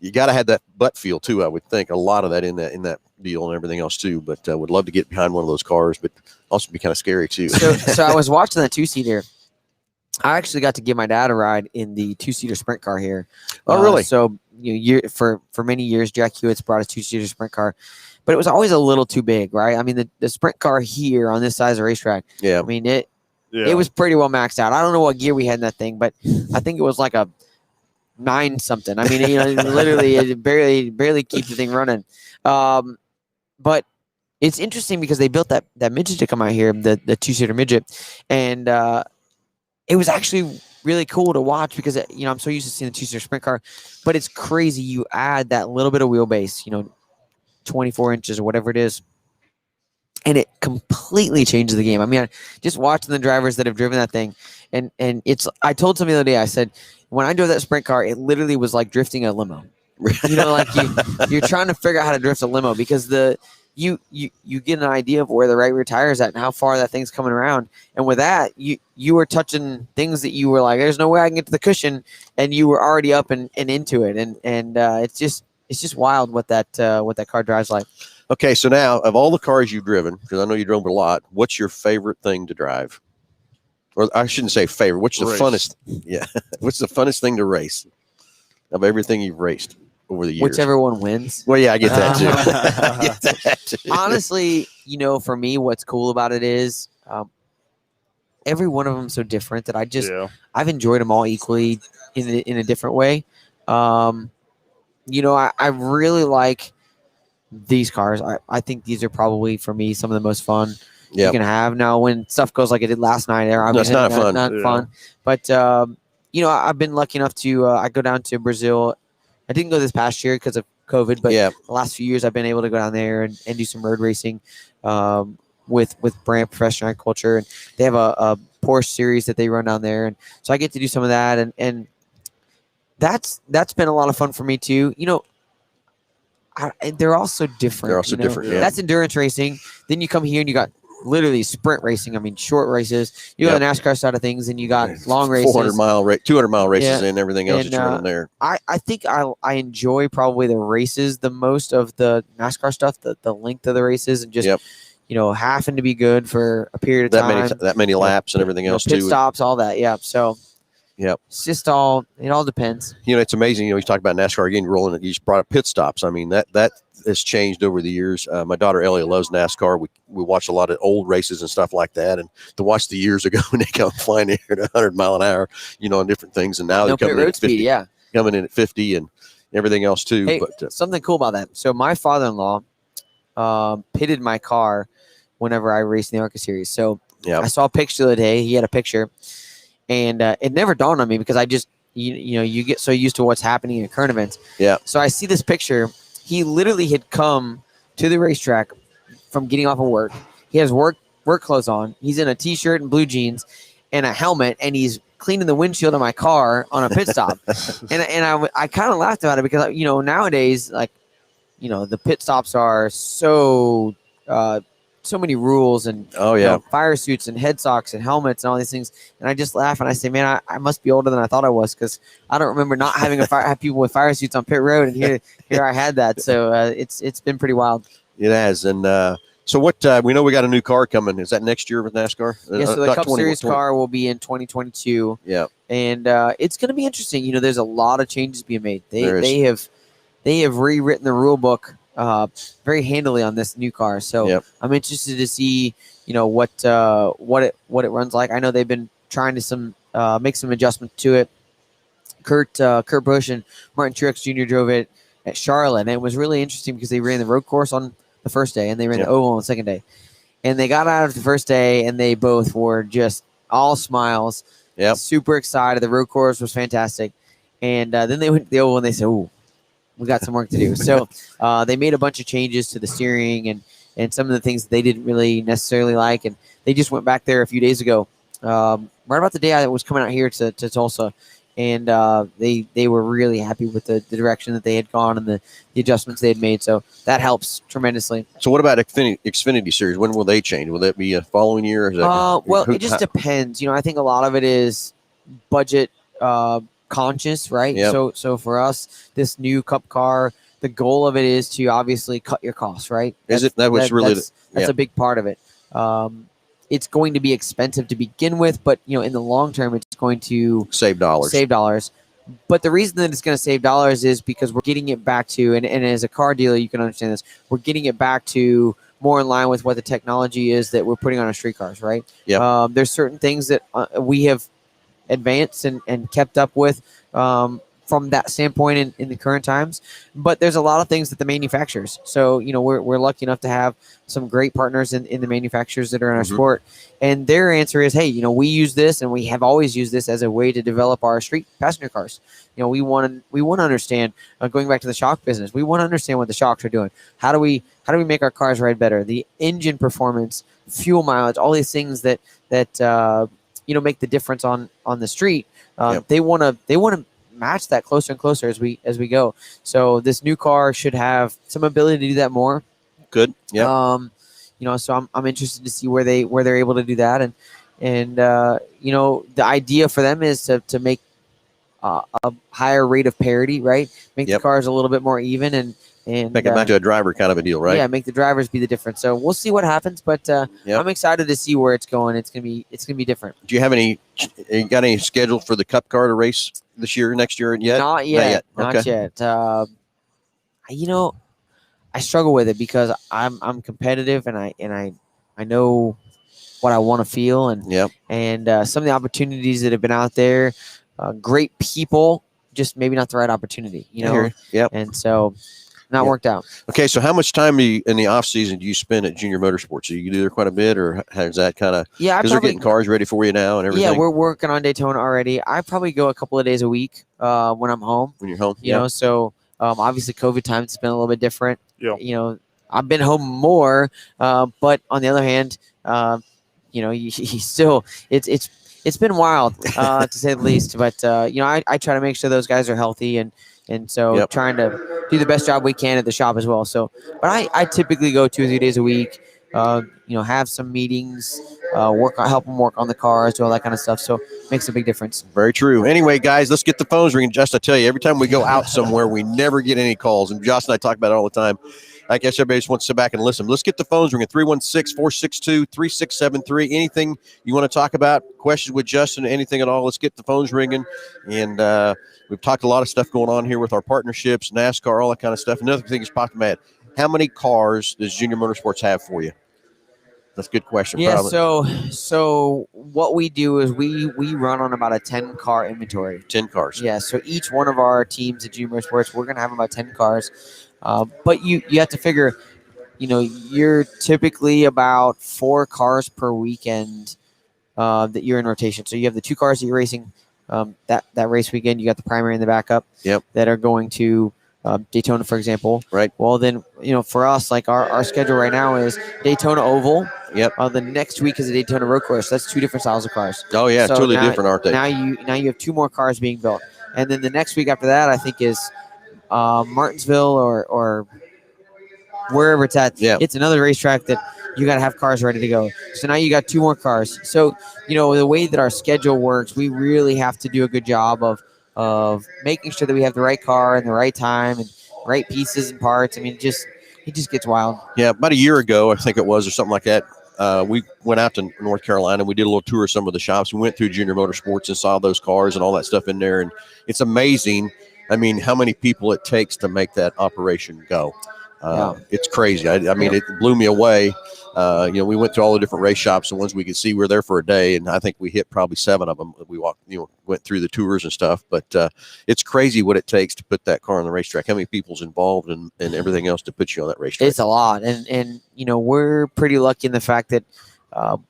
you got to have that butt feel too. I would think a lot of that in that deal and everything else too. But would love to get behind one of those cars, but also be kind of scary too. So I was watching that 2-seater, I actually got to give my dad a ride in the 2-seater sprint car here. Oh, really? So for many years, Jack Hewitt's brought a 2-seater sprint car, but it was always a little too big, right? I mean, the sprint car here on this size of racetrack, Yeah. I mean, it was pretty well maxed out. I don't know what gear we had in that thing, but I think it was like a 9 something. I mean, literally it barely keeps the thing running. But it's interesting because they built that midget to come out here, the 2-seater midget, and it was actually really cool to watch because I'm so used to seeing the 2-seater sprint car, but it's crazy. You add that little bit of wheelbase, 24 inches or whatever it is, and it completely changes the game. I mean, just watching the drivers that have driven that thing, and it's. I told somebody the other day, I said, when I drove that sprint car, it literally was like drifting a limo. Like you're trying to figure out how to drift a limo because you get an idea of where the right rear tire is at and how far that thing's coming around. And with that, you were touching things that you were like, there's no way I can get to the cushion, and you were already up and into it. And it's just wild what that car drives like. Okay, so now of all the cars you've driven, because I know you drove a lot, what's your favorite thing to drive? Or I shouldn't say favorite. What's the funnest? Yeah, what's the funnest thing to race of everything you've raced over the years? Whichever one wins. Well, yeah, I get that too. I get that too. Honestly, for me, what's cool about it is every one of them is so different that I've enjoyed them all equally in a different way. I really like these cars. I think these are probably, for me, some of the most fun you can have. Now, when stuff goes like it did last night, it's not fun. Not fun. But I've been lucky enough to I go down to Brazil. I didn't go this past year because of COVID, but the last few years I've been able to go down there and do some road racing with Brand Professional Agriculture, and they have a Porsche series that they run down there, and so I get to do some of that, and that's been a lot of fun for me too. They're all so different. They're also different. Yeah. That's endurance racing. Then you come here and you got literally sprint racing. I mean, short races. You got the NASCAR side of things, and you got long races, 200-mile races, and everything else that you're running there. I think I enjoy probably the races the most of the NASCAR stuff. The length of the races and just having to be good for a period of time. That many laps and everything else pit too. Stops, all that. Yeah. So. Yep. It's just it all depends. It's amazing. You talk about NASCAR again, rolling. You just brought up pit stops. I mean, that has changed over the years. My daughter Ellie loves NASCAR. We watch a lot of old races and stuff like that. And to watch the years ago when they come flying in at 100 mile an hour, on different things. And now they're coming in at 50, coming in at 50 and everything else too. Hey, but something cool about that. So my father-in-law pitted my car whenever I raced in the ARCA series. So I saw a picture the other day. He had a picture. And it never dawned on me because I just, you get so used to what's happening in current events. Yeah. So I see this picture. He literally had come to the racetrack from getting off of work. He has work clothes on. He's in a T-shirt and blue jeans and a helmet, and he's cleaning the windshield of my car on a pit stop. and I kind of laughed about it because, nowadays, the pit stops are so many rules and fire suits and head socks and helmets and all these things, and I just laugh and I say, man, I must be older than I thought I was because I don't remember not having have people with fire suits on pit road, and here I had that. So it's been pretty wild. It has. And so what we know we got a new car coming. Is that next year with NASCAR? Yeah, so the Cup Series car will be in 2022. Yeah, and it's going to be interesting. There's a lot of changes being made. They have rewritten the rule book very handily on this new car. So I'm interested to see, what it runs like. I know they've been trying to make some adjustments to it. Kurt Busch and Martin Truex Jr. drove it at Charlotte, and it was really interesting because they ran the road course on the first day and they ran the oval on the second day. And they got out of the first day and they both were just all smiles. Super excited. The road course was fantastic. And then they went to the oval and they said, "Ooh, we got some work to do." So they made a bunch of changes to the steering and some of the things that they didn't really necessarily like. And they just went back there a few days ago, right about the day I was coming out here to Tulsa. And they were really happy with the direction that they had gone and the adjustments they had made. So that helps tremendously. So what about Xfinity Series? When will they change? Will that be a following year? Or is that, well, it just depends. I think a lot of it is budget conscious, right? Yep. So for us, this new Cup car, the goal of it is to obviously cut your costs, right? That's a big part of it. it's going to be expensive to begin with, but in the long term, it's going to Save dollars. save dollars. But the reason that it's going to save dollars is because we're getting it back to, and as a car dealer, you can understand this, we're getting it back to more in line with what the technology is that we're putting on our street cars, right? Yep. There's certain things that we have advanced and kept up with from that standpoint in the current times, but there's a lot of things that the manufacturers. So we're lucky enough to have some great partners in the manufacturers that are in our sport, and their answer is, hey, we use this and we have always used this as a way to develop our street passenger cars. We want to understand, going back to the shock business, we want to understand what the shocks are doing. How do we make our cars ride better? The engine performance, fuel mileage, all these things that make the difference on the street. They want to match that closer and closer as we go. So this new car should have some ability to do that more. Good. Yeah. So I'm interested to see where they're able to do that, and the idea for them is to make a higher rate of parity, right? Make the cars a little bit more even and make it back to a driver kind of a deal, right? Yeah, make the drivers be the difference. So we'll see what happens, but I'm excited to see where it's going. It's gonna be different. Do you have any schedule for the Cup car to race this year, next year yet? Not yet. Not yet. I struggle with it because I'm competitive and I know what I want to feel and some of the opportunities that have been out there, great people, just maybe not the right opportunity, and so not worked out. Okay, so how much time in the off season do you spend at Junior Motorsports? Do you do there quite a bit, or how's that kind of? Yeah, because they're getting cars ready for you now and everything. Yeah, we're working on Daytona already. I probably go a couple of days a week when I'm home. When you're home, so obviously COVID times it's been a little bit different. Yeah. I've been home more, but on the other hand, you still it's been wild to say the least. But I try to make sure those guys are healthy and so trying to do the best job we can at the shop as well. So, but I typically go 2 or 3 days a week. Have some meetings, help them work on the cars, do all that kind of stuff. So it makes a big difference. Very true. Anyway, guys, let's get the phones ringing. Just to tell you, every time we go out somewhere, we never get any calls. And Josh and I talk about it all the time. I guess everybody just wants to sit back and listen. Let's get the phones ringing. 316-462-3673. Anything you want to talk about, questions with Justin, anything at all, let's get the phones ringing. And we've talked a lot of stuff going on here with our partnerships, NASCAR, all that kind of stuff. Another thing is popped in my head. How many cars does Junior Motorsports have for you? That's a good question. Yeah, probably. So what we do is we run on about a 10-car inventory. 10 cars. Yeah, so each one of our teams at Junior Motorsports, we're going to have about 10 cars. But you have to figure, you're typically about 4 cars per weekend that you're in rotation. So you have the 2 cars that you're racing that race weekend. You got the primary and the backup that are going to Daytona, for example. Right. Well, then, for us, like our schedule right now is Daytona Oval. Yep. The next week is a Daytona Road Course. That's 2 different styles of cars. Oh, yeah, so totally different, aren't they? Now you have 2 more cars being built. And then the next week after that, I think, is Martinsville or wherever it's at. Yeah. It's another racetrack that you got to have cars ready to go. So now you got 2 more cars. So, the way that our schedule works, we really have to do a good job of making sure that we have the right car and the right time and right pieces and parts. I mean, it just gets wild. Yeah, about a year ago, I think it was, or something like that. We went out to North Carolina. We did a little tour of some of the shops. We went through Junior Motorsports and saw those cars and all that stuff in there. And it's amazing. I mean, how many people it takes to make that operation go. It's crazy. I mean, it blew me away. We went to all the different race shops, and ones we could see, we were there for a day, and I think we hit probably 7 of them. We went through the tours and stuff, but it's crazy what it takes to put that car on the racetrack. How many people's involved and everything else to put you on that racetrack? It's a lot, and we're pretty lucky in the fact that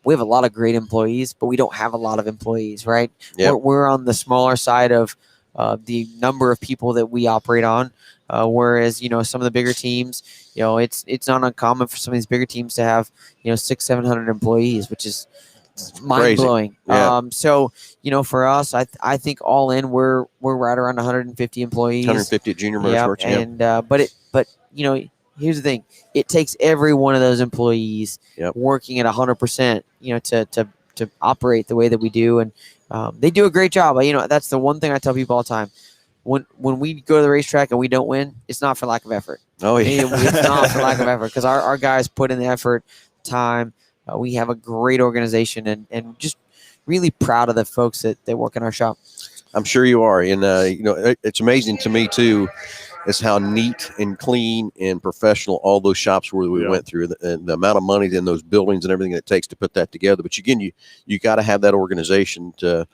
we have a lot of great employees, but we don't have a lot of employees, right? Yep. We're on the smaller side of the number of people that we operate on. Whereas, some of the bigger teams, it's not uncommon for some of these bigger teams to have, 600-700 employees, which is mind blowing. Yeah. So, for us, I think all in, we're right around 150 employees. 150 at Junior Motorsports. Yeah. And, but here's the thing. It takes every one of those employees working at 100%, to operate the way that we do. And they do a great job. That's the one thing I tell people all the time. When we go to the racetrack and we don't win, it's not for lack of effort. Oh, yeah. It's not for lack of effort because our guys put in the effort, time, we have a great organization, and just really proud of the folks that work in our shop. I'm sure you are. And, it's amazing to me, too, is how neat and clean and professional all those shops were that we went through, and the amount of money in those buildings and everything it takes to put that together. But again, you got to have that organization to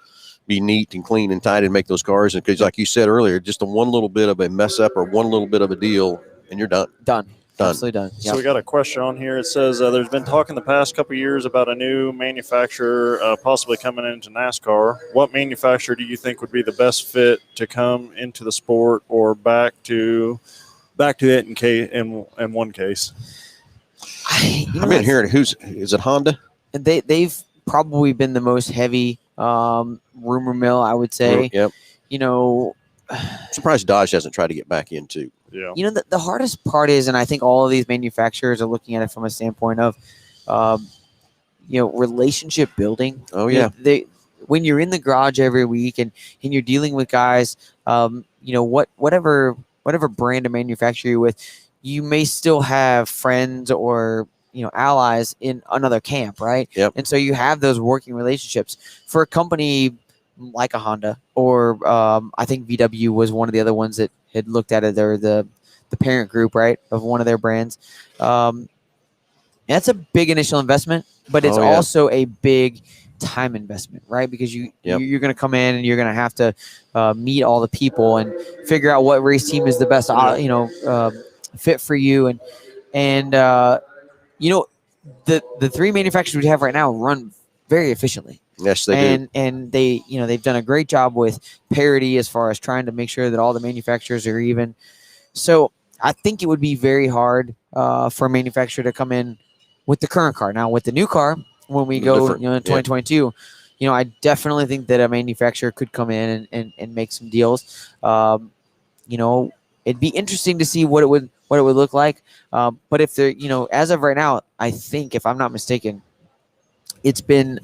be neat and clean and tight and make those cars. And because, like you said earlier, just one little bit of a mess up or one little bit of a deal, and you're done. Done. Absolutely done. Yep. So we got a question on here. It says there's been talk in the past couple of years about a new manufacturer possibly coming into NASCAR. What manufacturer do you think would be the best fit to come into the sport or back to it in one case? I've been hearing is it Honda? They've probably been the most heavy rumor mill, I would say. Yep. I'm surprised Dodge hasn't tried to get back into. Yeah. The hardest part is, and I think all of these manufacturers are looking at it from a standpoint of, relationship building. Oh yeah. When you're in the garage every week and you're dealing with guys, whatever brand of manufacturer you're with, you may still have friends or allies in another camp, right? Yep. And so you have those working relationships. For a company like a Honda, or I think VW was one of the other ones that had looked at it. They're the parent group, right, of one of their brands. That's a big initial investment, but it's also a big time investment, right? Because you're going to come in and you're going to have to meet all the people and figure out what race team is the best, fit for you. And the three manufacturers we have right now run very efficiently. Yes, they do. And they, they've done a great job with parity as far as trying to make sure that all the manufacturers are even. So I think it would be very hard for a manufacturer to come in with the current car. Now, with the new car, when we go, in 2022, I definitely think that a manufacturer could come in and make some deals. It'd be interesting to see what it would look like. But if they're, as of right now, I think, if I'm not mistaken, it's been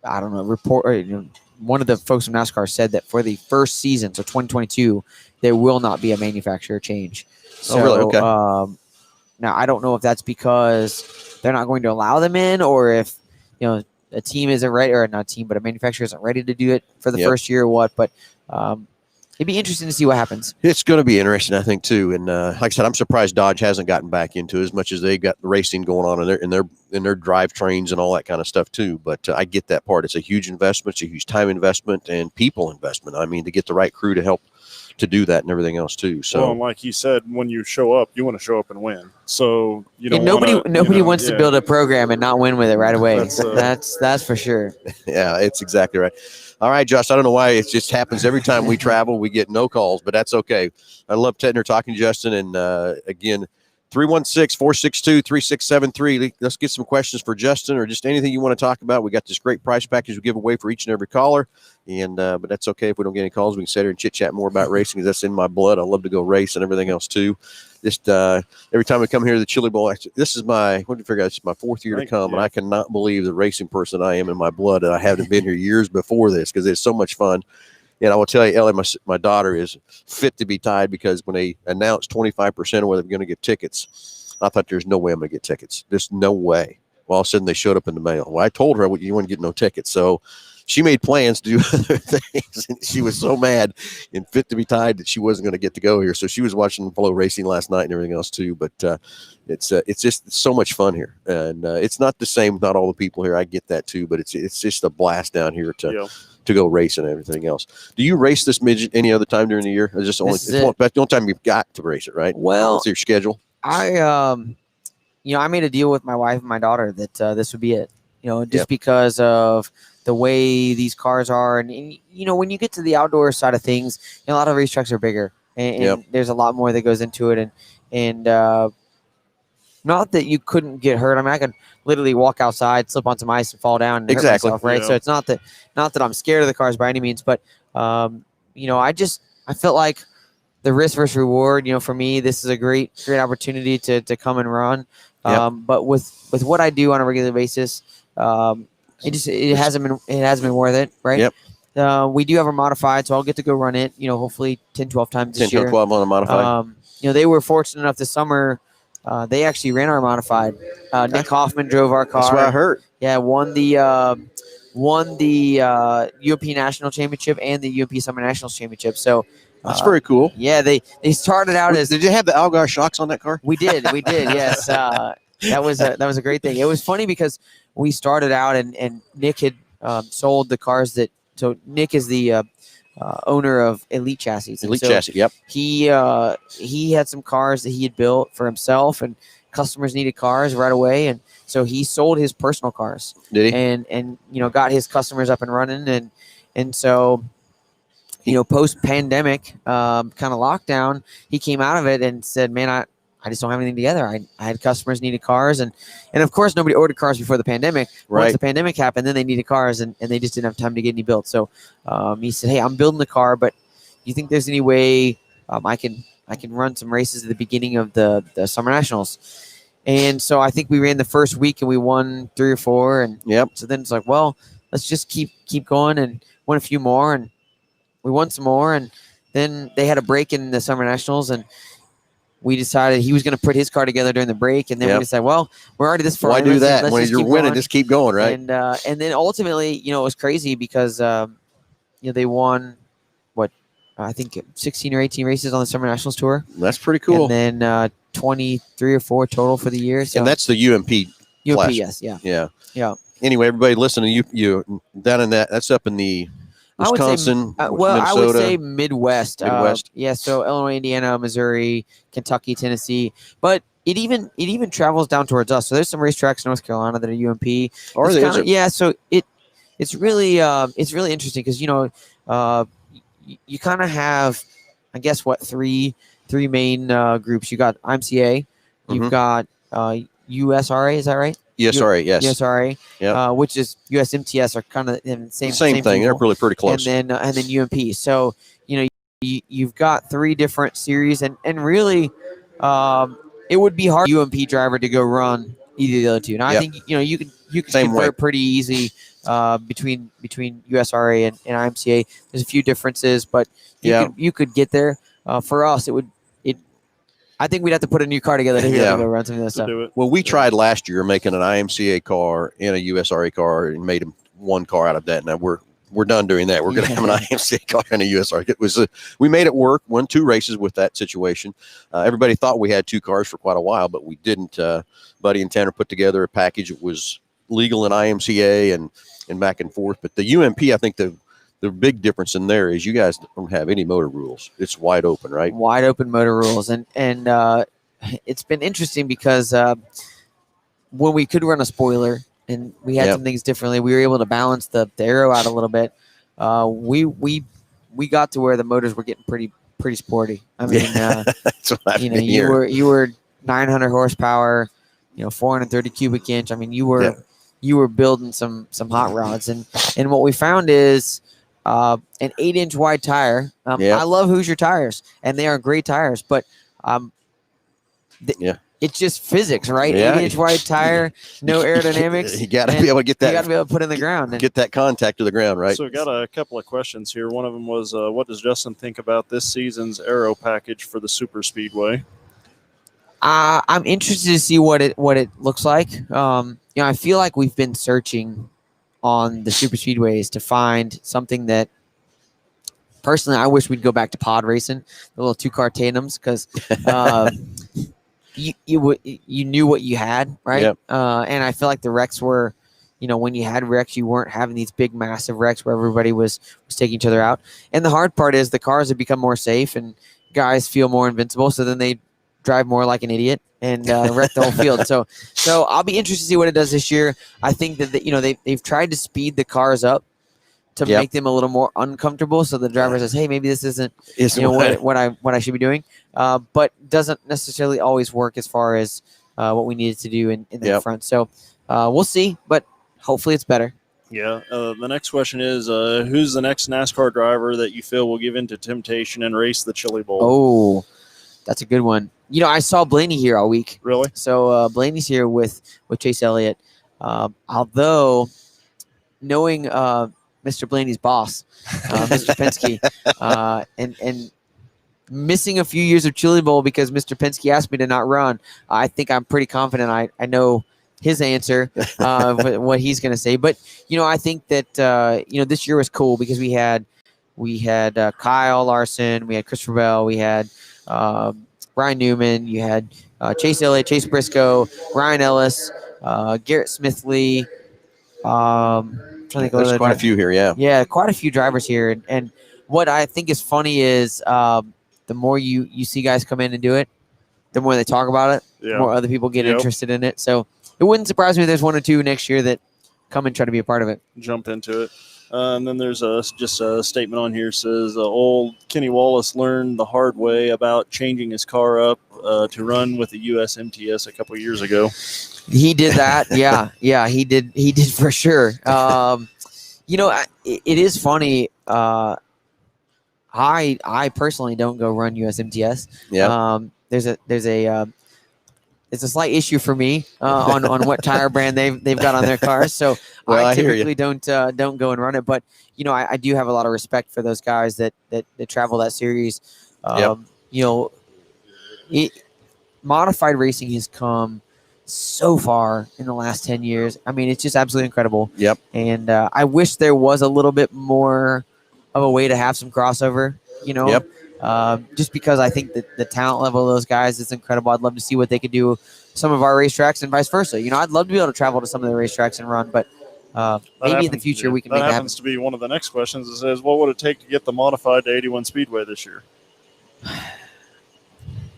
I don't know, one of the folks from NASCAR said that for the first season, so 2022, there will not be a manufacturer change. So, really? Okay. Now, I don't know if that's because they're not going to allow them in, or if, a team isn't ready, or not a team, but a manufacturer isn't ready to do it for the first year or what. But it'd be interesting to see what happens. It's going to be interesting, I think, too. And like I said, I'm surprised Dodge hasn't gotten back into it as much as they've got the racing going on in their drivetrains and all that kind of stuff too. But I get that part. It's a huge investment. It's a huge time investment and people investment. I mean, to get the right crew to help to do that and everything else too. So, and like you said, when you show up, you want to show up and win. So nobody wants to build a program and not win with it right away. That's for sure. Yeah, it's exactly right. All right, Josh, I don't know why it just happens every time we travel. We get no calls, but that's okay. I love Tedner talking to Justin. And again, 316-462-3673. Let's get some questions for Justin or just anything you want to talk about. We got this great price package we give away for each and every caller. And but that's okay if we don't get any calls. We can sit here and chit-chat more about racing because that's in my blood. I love to go race and everything else too. Just every time we come here to the Chili Bowl, this is my 4th year to come, and I cannot believe the racing person I am in my blood, and I haven't been here years before this because it's so much fun. And I will tell you, Ellie, my daughter is fit to be tied because when they announced 25% of whether they're going to get tickets, I thought there's no way I'm going to get tickets. There's no way. Well, all of a sudden they showed up in the mail. Well, I told her you wouldn't get no tickets. So she made plans to do other things. And she was so mad and fit to be tied that she wasn't going to get to go here. So she was watching Flow Racing last night and everything else too. But it's just so much fun here. And it's not the same, not all the people here. I get that too. But it's just a blast down here to go race and everything else. Do you race this midget any other time during the year? Or just that's the only time you've got to race it, right? Well, what's your schedule? I made a deal with my wife and my daughter that this would be it. Because of the way these cars are, and when you get to the outdoor side of things, a lot of racetracks are bigger, and there's a lot more that goes into it, and not that you couldn't get hurt. I mean, I could literally walk outside, slip on some ice, and fall down and hurt myself, right? So it's not that I'm scared of the cars by any means, but I felt like the risk versus reward. For me, this is a great opportunity to come and run. But with what I do on a regular basis, it hasn't been worth it, right? Yep. We do have a modified, so I'll get to go run it. Hopefully 10, 12 times this year. 10, 12 on a modified. They were fortunate enough this summer They actually ran our modified. Nick Hoffman drove our car. That's what I heard. Yeah, won the UMP National Championship and the UMP Summer Nationals Championship. So That's very cool. yeah, they started out as Did you have the Algar shocks on that car? we did. Yes, that was a great thing. It was funny because we started out and Nick had sold the cars that. So Nick is the owner of Elite Chassis. And Elite so chassis. Yep. he had some cars that he had built for himself, and customers needed cars right away, and so he sold his personal cars. Did he? And got his customers up and running, and so post pandemic kind of lockdown, he came out of it and said, man, I just don't have anything together. I had customers needed cars, and of course nobody ordered cars before the pandemic. Right. Once the pandemic happened, then they needed cars, and they just didn't have time to get any built. So he said, hey, I'm building the car, but you think there's any way I can run some races at the beginning of the Summer Nationals? And so I think we ran the first week and we won 3 or 4, and Yep. so then it's like, well, let's just keep going, and won a few more, and we won some more, and then they had a break in the Summer Nationals, and we decided he was going to put his car together during the break, and then we decided, well, we're already this far. Why do that? Let's When just you're keep winning, going. just keep going, right? And then ultimately, it was crazy because they won I think 16 or 18 races on the Summer Nationals Tour. That's pretty cool. And then 23 or 4 total for the year. So And that's the UMP. UMP, class. yes, yeah. Yeah. Anyway, everybody listen to you down in that's up in the Wisconsin, I would Minnesota. say, I would say Midwest. Midwest. Yeah, so Illinois, Indiana, Missouri, Kentucky, Tennessee, but it even travels down towards us. So there's some racetracks in North Carolina that are UMP. Or It's is kinda- it? yeah, so it's really interesting because you kind of have, I guess, three main groups. You got IMCA, you've Mhm. got USRA, is that right? Yes, sorry, yes. USRA, Yep. which is USMTS, are kind of the same Same thing. They're people. really pretty close. And then UMP. So you've got 3 different series, and really, it would be hard for a UMP driver to go run either of the other two. Now I Yep. think you could Same way. convert pretty easy between USRA and IMCA. There's a few differences, but you could get there. For us, I think we'd have to put a new car together to be able to go run some of that To stuff. do it. Well, we tried last year making an IMCA car and a USRA car and made one car out of that. Now we're done doing that. We're going to have an IMCA car and a USRA. It was we made it work. Won 2 races with that situation. Everybody thought we had 2 cars for quite a while, but we didn't. Buddy and Tanner put together a package that was legal in IMCA and back and forth. But the UMP, I think the big difference in there is you guys don't have any motor rules. It's wide open, right? Wide open motor rules, and it's been interesting because when we could run a spoiler and we had some things differently, we were able to balance the aero out a little bit. We got to where the motors were getting pretty sporty. I mean, That's what I've been you hearing. were 900 horsepower, 430 cubic inch. I mean, you were building some hot rods, and what we found is an 8-inch wide tire. I love Hoosier tires, and they are great tires, but it's just physics, right? Yeah. 8-inch wide tire, no aerodynamics. You got to and be able to get You got that, to be able to put in the ground. And get that contact to the ground, right? So we got a couple of questions here. One of them was, what does Justin think about this season's aero package for the Super Speedway? I'm interested to see what it looks like. I feel like we've been searching on the super speedways to find something that, personally, I wish we'd go back to pod racing, the little 2-car tandems, because you knew what you had, right? Yep. And I feel like the wrecks were, when you had wrecks, you weren't having these big, massive wrecks where everybody was taking each other out. And the hard part is the cars have become more safe and guys feel more invincible, so then they drive more like an idiot and wreck the whole field. So I'll be interested to see what it does this year. I think that they've tried to speed the cars up to make them a little more uncomfortable, so the driver says, "Hey, maybe this isn't what I should be doing," but doesn't necessarily always work as far as what we needed to do in the front. So we'll see, but hopefully it's better. Yeah. The next question is, who's the next NASCAR driver that you feel will give in to temptation and race the Chili Bowl? Oh, that's a good one. I saw Blaney here all week. Really? So Blaney's here with Chase Elliott. Although knowing Mr. Blaney's boss, Mr. Penske, and missing a few years of Chili Bowl because Mr. Penske asked me to not run, I think I'm pretty confident I know his answer, what he's going to say. But, I think that, this year was cool because we had Kyle Larson, we had Christopher Bell, we had Brian Newman, you had Chase Elliott, Chase Briscoe, Ryan Ellis, Garrett Smithley. Trying to think of There's other quite a drivers. few here, yeah. Yeah, quite a few drivers here. And what I think is funny is the more you see guys come in and do it, the more they talk about it, the Yeah. more other people get Yep. interested in it. So it wouldn't surprise me if there's one or two next year that come and try to be a part of it. Jump into it. And then there's just a statement on here says old Kenny Wallace learned the hard way about changing his car up to run with the US MTS a couple of years ago. He did that. Yeah, he did. He did for sure. It is funny. I personally don't go run USMTS. Yeah. There's a slight issue for me on what tire brand they've got on their cars. So Well, I I hear typically don't go and run it. But I do have a lot of respect for those guys that travel that series. Modified racing has come so far in the last 10 years. I mean, it's just absolutely incredible. Yep. And I wish there was a little bit more of a way to have some crossover, Yep. just because I think that the talent level of those guys is incredible. I'd love to see what they could do some of our racetracks and vice versa. I'd love to be able to travel to some of the racetracks and run, but maybe in the future we can make that that happen. happens to be one of the next questions. It says, what would it take to get the modified to 81 Speedway this year?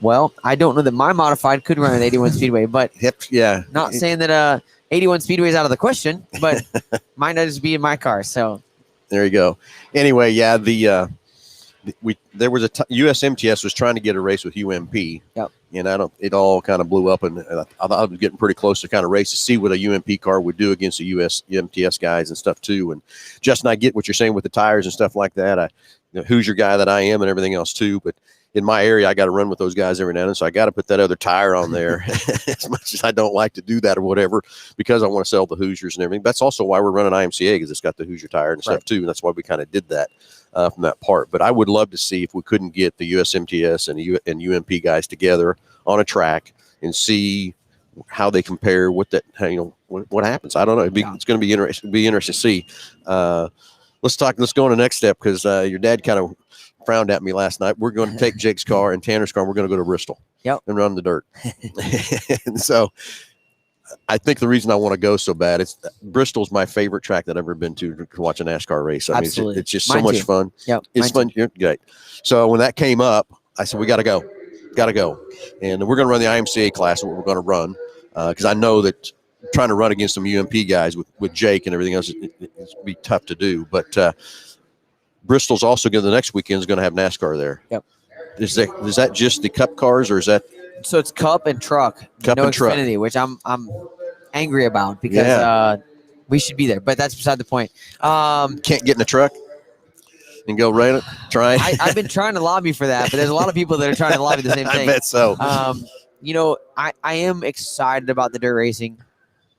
Well, I don't know that my modified could run at 81 Speedway, but Yeah. not saying that 81 Speedway is out of the question, but might not just be in my car. So There you go. Anyway, yeah, there was USMTS was trying to get a race with UMP. Yep. And it all kind of blew up, and I thought I was getting pretty close to kind of race to see what a UMP car would do against the USMTS guys and stuff too. And Justin, I get what you're saying with the tires and stuff like that. Hoosier guy that I am and everything else too, but in my area, I got to run with those guys every now and then. So I got to put that other tire on there as much as I don't like to do that or whatever, because I want to sell the Hoosiers and everything. That's also why we're running IMCA, because it's got the Hoosier tire and stuff too. And that's why we kind of did that from that part. But I would love to see if we couldn't get the USMTS and UMP guys together on a track and see how they compare, what happens. I don't know. It's going to be interesting. Be interesting to see. Let's go on to the next step, because your dad kind of frowned at me last night. We're going to take Jake's car and Tanner's car, and we're going to go to Bristol. Yep. And run the dirt. And so I think the reason I want to go so bad, Bristol's my favorite track that I've ever been to watch a NASCAR race. I Absolutely. mean, it's just Mine so much too. fun. Yep. It's fun. You're great. So when that came up, I said, we got to go. And we're going to run the IMCA class, what we're going to run, because I know that trying to run against some UMP guys with Jake and everything else, it's be tough to do. But Bristol's also the next weekend is going to have NASCAR there. Yep. Is that just the Cup cars, or is that So it's Cup and Truck, Cup no and Truck. Xfinity, which I'm angry about because we should be there, but that's beside the point. can't get in a truck and go right it? Try. I've been trying to lobby for that, but there's a lot of people that are trying to lobby the same I thing. bet so. I am excited about the dirt racing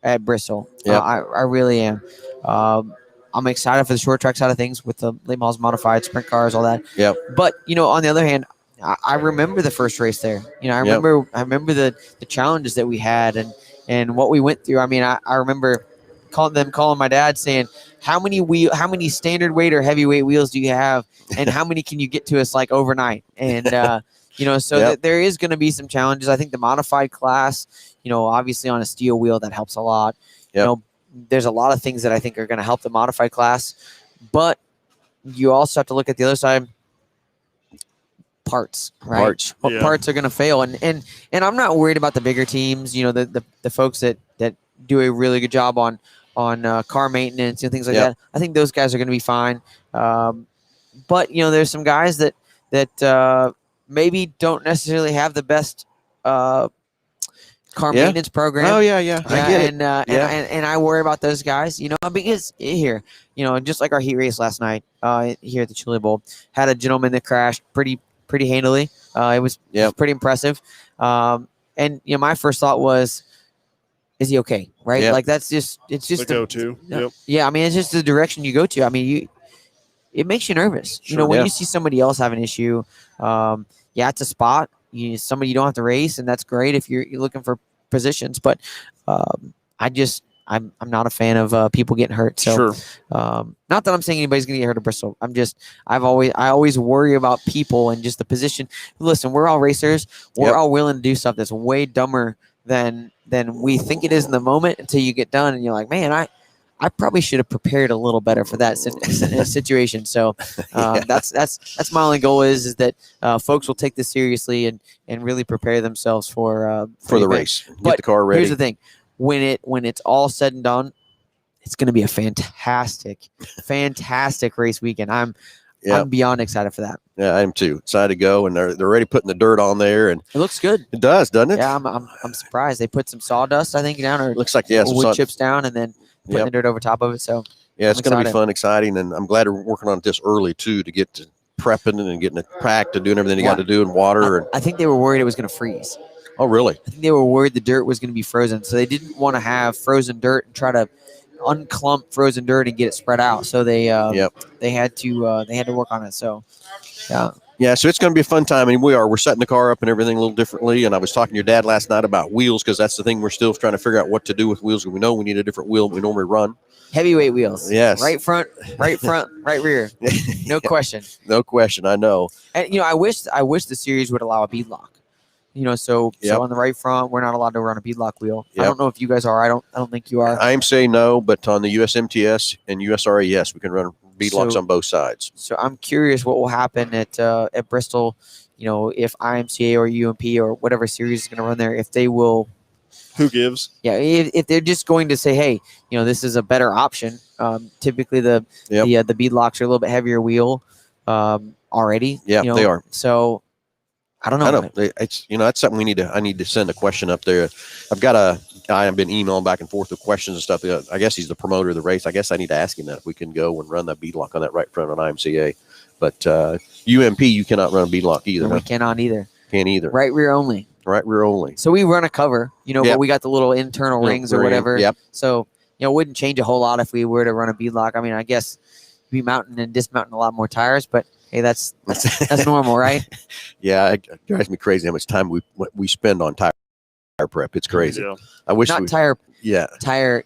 at Bristol. Yep. I really am. I'm excited for the short track side of things with the late models, modified sprint cars, all that. Yep. But on the other hand, I remember the first race there. I remember the challenges that we had and what we went through. I mean, I remember calling my dad saying, how many standard weight or heavyweight wheels do you have, and how many can you get to us like overnight? And there is going to be some challenges. I think the modified class, obviously on a steel wheel, that helps a lot. Yep. There's a lot of things that I think are going to help the modified class, but you also have to look at the other side. Parts, right? What parts are going to fail, and I'm not worried about the bigger teams. The folks that do a really good job on car maintenance and things like that. I think those guys are going to be fine. But there's some guys that maybe don't necessarily have the best car maintenance program. Oh yeah. I get it. And I worry about those guys. Because here, just like our heat race last night here at the Chili Bowl, had a gentleman that crashed pretty handily. It was pretty impressive. And my first thought was, is he okay? Right? Yep. Like it's just the go-to. Yeah, I mean, it's just the direction you go to. I mean, it makes you nervous. Sure, When yeah. you see somebody else have an issue, it's a spot. Somebody you don't have to race, and that's great if you're looking for positions. But I'm not a fan of people getting hurt. So Sure. not that I'm saying anybody's going to get hurt at Bristol. I always worry about people and just the position. Listen, we're all racers. We're Yep. all willing to do stuff that's way dumber than we think it is in the moment until you get done and you're like, man, I probably should have prepared a little better for that situation. So that's my only goal is that folks will take this seriously and really prepare themselves for For the event. race. Get But the car ready. Here's the thing: when it's all said and done, it's going to be a fantastic race weekend. I'm beyond excited for that. Yeah, I am too. Excited to go, and they're already putting the dirt on there, and It looks good. it does, doesn't it? Yeah, I'm surprised they put some sawdust, I think, down or It looks like some wood sun- chips down, and then putting Yep. the dirt over top of it. So Yeah, it's I'm going to be excited. fun, exciting, and I'm glad we're working on it this early too to get to prepping and getting it packed and doing everything you got to do in water. And I think they were worried it was going to freeze. oh, really? I think they were worried the dirt was going to be frozen, so they didn't want to have frozen dirt and try to unclump frozen dirt and get it spread out. So they had to work on it. So Yeah, so it's going to be a fun time, and we're setting the car up and everything a little differently. And I was talking to your dad last night about wheels because that's the thing we're still trying to figure out what to do with wheels. We know we need a different wheel than we normally run. heavyweight wheels. Yes. Right front, right rear. No question. No question. I know. And I wish the series would allow a bead lock. So Yep. on the right front, we're not allowed to run a bead lock wheel. I Yep. don't know if you guys are. I don't think you are. I'm saying no, but on the USMTS and USRA, yes, we can run bead locks So- on both sides. So I'm curious what will happen at Bristol. If IMCA or UMP or whatever series is going to run there, if they will. Who gives? Yeah, if they're just going to say, hey, this is a better option. Typically the bead locks are a little bit heavier wheel already. Yeah, they are. So I don't know. I know. It's that's something I need to send a question up there. I've got a guy I've been emailing back and forth with questions and stuff. I guess he's the promoter of the race. I guess I need to ask him that if we can go and run that bead lock on that right front on IMCA. But UMP, you cannot run a bead lock either. And we Huh? cannot either. Can't either. Right rear only. Right rear only. So we run a cover, Yep. but we got the little internal rings or whatever. Yep. So, it wouldn't change a whole lot if we were to run a bead lock. I mean, I guess be mounting and dismounting a lot more tires, but hey, that's normal, right? Yeah, it drives me crazy how much time we spend on tire prep. It's crazy. Yeah. I wish Not we,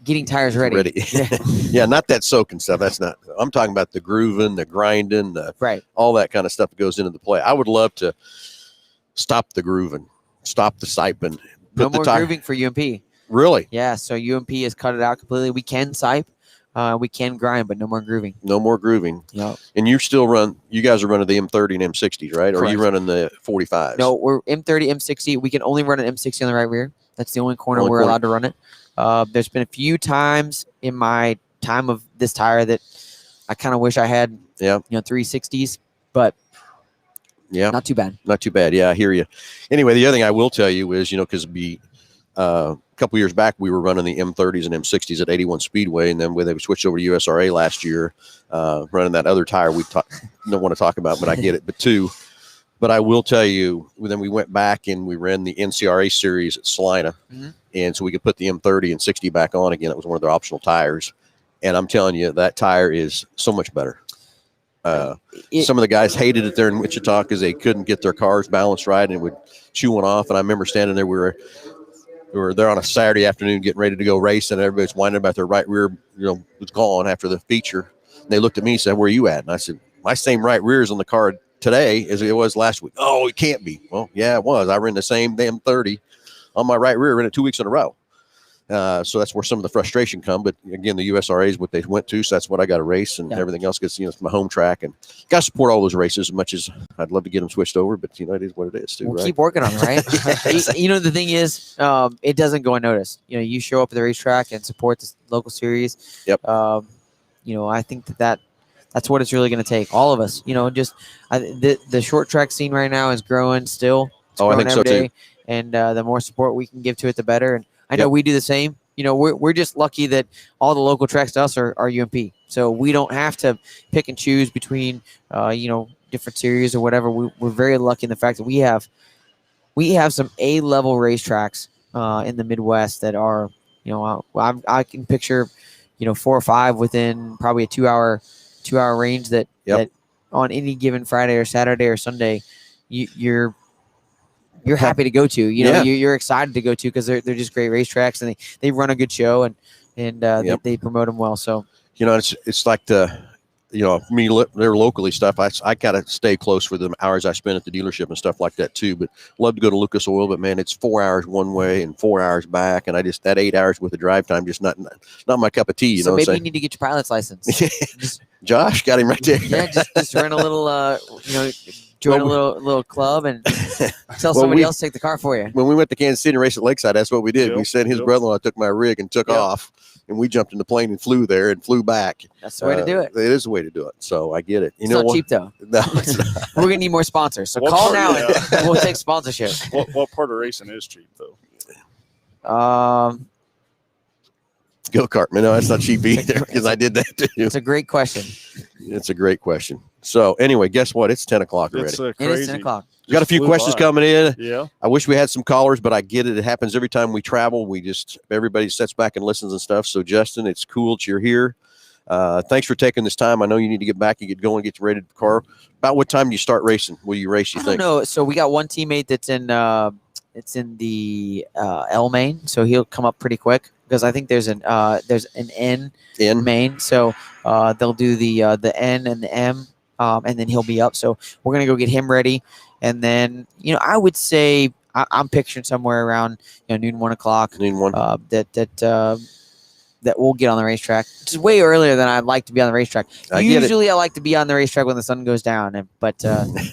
getting tires ready. Yeah. Yeah, not that soaking stuff. That's not. I'm talking about the grooving, the grinding, Right. all that kind of stuff that goes into the play. I would love to stop the grooving, stop the siping. No more grooving for UMP. Really? Yeah, so UMP has cut it out completely. We can sipe, we can grind, but no more grooving. No more grooving. No. And you guys are running the M30 and M60s, right? Or are you Correct. running the 45s? No, we're M30, M60. We can only run an M60 on the right rear. That's the only corner Only we're corner. allowed to run it. There's been a few times in my time of this tire that I kind of wish I had, 360s, but Yeah. not too bad. Not too bad. Yeah, I hear you. Anyway, the other thing I will tell you is, because a couple years back, we were running the M30s and M60s at 81 Speedway, and then when they switched over to USRA last year, running that other tire we don't want to talk about, but I get it. But I will tell you, then we went back and we ran the NCRA series at Salina, and so we could put the M30 and 60 back on again. It was one of their optional tires, and I'm telling you, that tire is so much better. Some of the guys hated it there in Wichita because they couldn't get their cars balanced right and it would chew one off. And I remember standing there, we were there on a Saturday afternoon getting ready to go race, and everybody's whining about their right rear, was gone after the feature. And they looked at me and said, "Where are you at?" And I said, "My same right rear is on the car today as it was last week." "Oh, it can't be." Well, yeah, it was. I ran the same damn 30 on my right rear, ran it 2 weeks in a row. So that's where some of the frustration come. But again, the USRA is what they went to, so that's what I got to race, and everything else gets, it's my home track, and got to support all those races as much as I'd love to get them switched over. But it is what it is too. We'll right? keep working on it, right? The thing is, it doesn't go unnoticed. You show up at the racetrack and support the local series. Yep. I think that's what it's really going to take. All of us, the short track scene right now is growing still. It's I growing think so every day, too. and the more support we can give to it, the better. And I know Yep. we do the same. We're just lucky that all the local tracks to us are UMP, so we don't have to pick and choose between different series or whatever. We're very lucky in the fact that we have some A-level racetracks in the Midwest that are, I can picture, 4 or 5 within probably a 2-hour 2-hour range that Yep. that on any given Friday or Saturday or Sunday, you're happy to go to. You know, Yeah. you're excited to go to because they're just great racetracks and they run a good show and Yep. they promote them well. So You know, it's like me, they're locally stuff. I kind of stay close for the hours I spend at the dealership and stuff like that too. But love to go to Lucas Oil, but man, it's 4 hours one way and 4 hours back, and that 8 hours with the drive time just not my cup of tea. You so know what maybe I'm you need to get your pilot's license. saying? Just, Josh got him right there. yeah, just run a little join a little club and tell Well, somebody else to take the car for you. When we went to Kansas City and raced at Lakeside, that's what we did. Yep, We said his yep. brother-in-law took my rig and took Yep. off, and we jumped in the plane and flew there and flew back. That's the way to do it. It is the way to do it. So I get it. You It's know not what? cheap though. No, it's not. We're gonna need more sponsors. So What call part- now yeah. and we'll take sponsorship. What part of racing is cheap though? Go-kart. No, that's not cheap either because I did that too. It's a great question. It's a great question. So anyway, guess what? It's 10 o'clock already. It's It crazy. is 10 o'clock. We got a Just few flew questions by. coming in. Yeah. I wish we had some callers, but I get it. It happens every time we travel. Everybody sits back and listens and stuff. So Justin, it's cool that you're here. Thanks for taking this time. I know you need to get back and get going, get ready to the car. About what time do you start racing? Will you race, you I don't think? know. So we got one teammate that's in the L main, so he'll come up pretty quick because I think there's an N In? main, so they'll do the N and the M, and then he'll be up. So we're gonna go get him ready, and then I would say I'm picturing somewhere around noon, 1 o'clock. Need one? That we'll get on the racetrack, which is way earlier than I'd like to be on the racetrack. I get it. Usually, I like to be on the racetrack when the sun goes down, but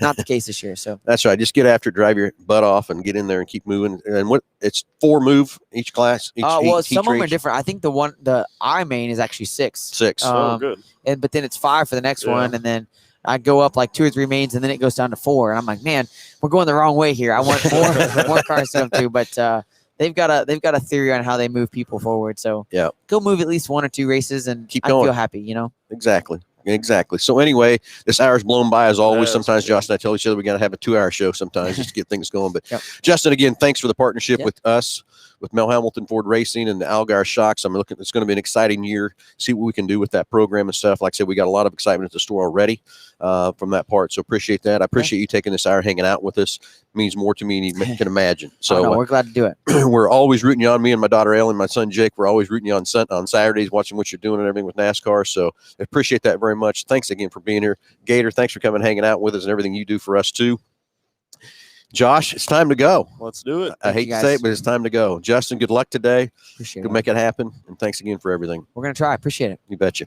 not the case this year. So That's right. Just get after it, drive your butt off, and get in there and keep moving. And it's 4 move each class. Each, well, each some of them are race? different. I think the I main is actually 6, 6. Oh, good. but then it's 5 for the next Yeah. one, and then I go up like 2 or 3 mains, and then it goes down to 4. And I'm like, man, we're going the wrong way here. I want more cars to come to, but they've got a theory on how they move people forward. So Yeah. go move at least 1 or 2 races, and Keep I going. feel happy. Exactly. So anyway, this hour's blown by as always. Yes, Sometimes yeah. Josh and I tell each other we got to have a 2-hour show sometimes just to get things going. But Yep. Justin, again, thanks for the partnership Yep. with us, with Mel Hamilton Ford Racing and the Algar Shocks. I'm looking. It's going to be an exciting year. See what we can do with that program and stuff. Like I said, we got a lot of excitement at the store already from that part. So appreciate that. I appreciate you taking this hour hanging out with us. It means more to me than you can imagine. So So we're glad to do it. we're always rooting you on. Me and my daughter Ellen, my son Jake, we're always rooting you on Saturdays, watching what you're doing and everything with NASCAR. So I appreciate that very much. Thanks again for being here. Gator, thanks for coming and hanging out with us and everything you do for us too. Josh, it's time to go. Let's do it. I hate you to say guys. it, but it's time to go. Justin, good luck today. Appreciate Go it. make it happen. And thanks again for everything. We're gonna try. Appreciate it. You betcha.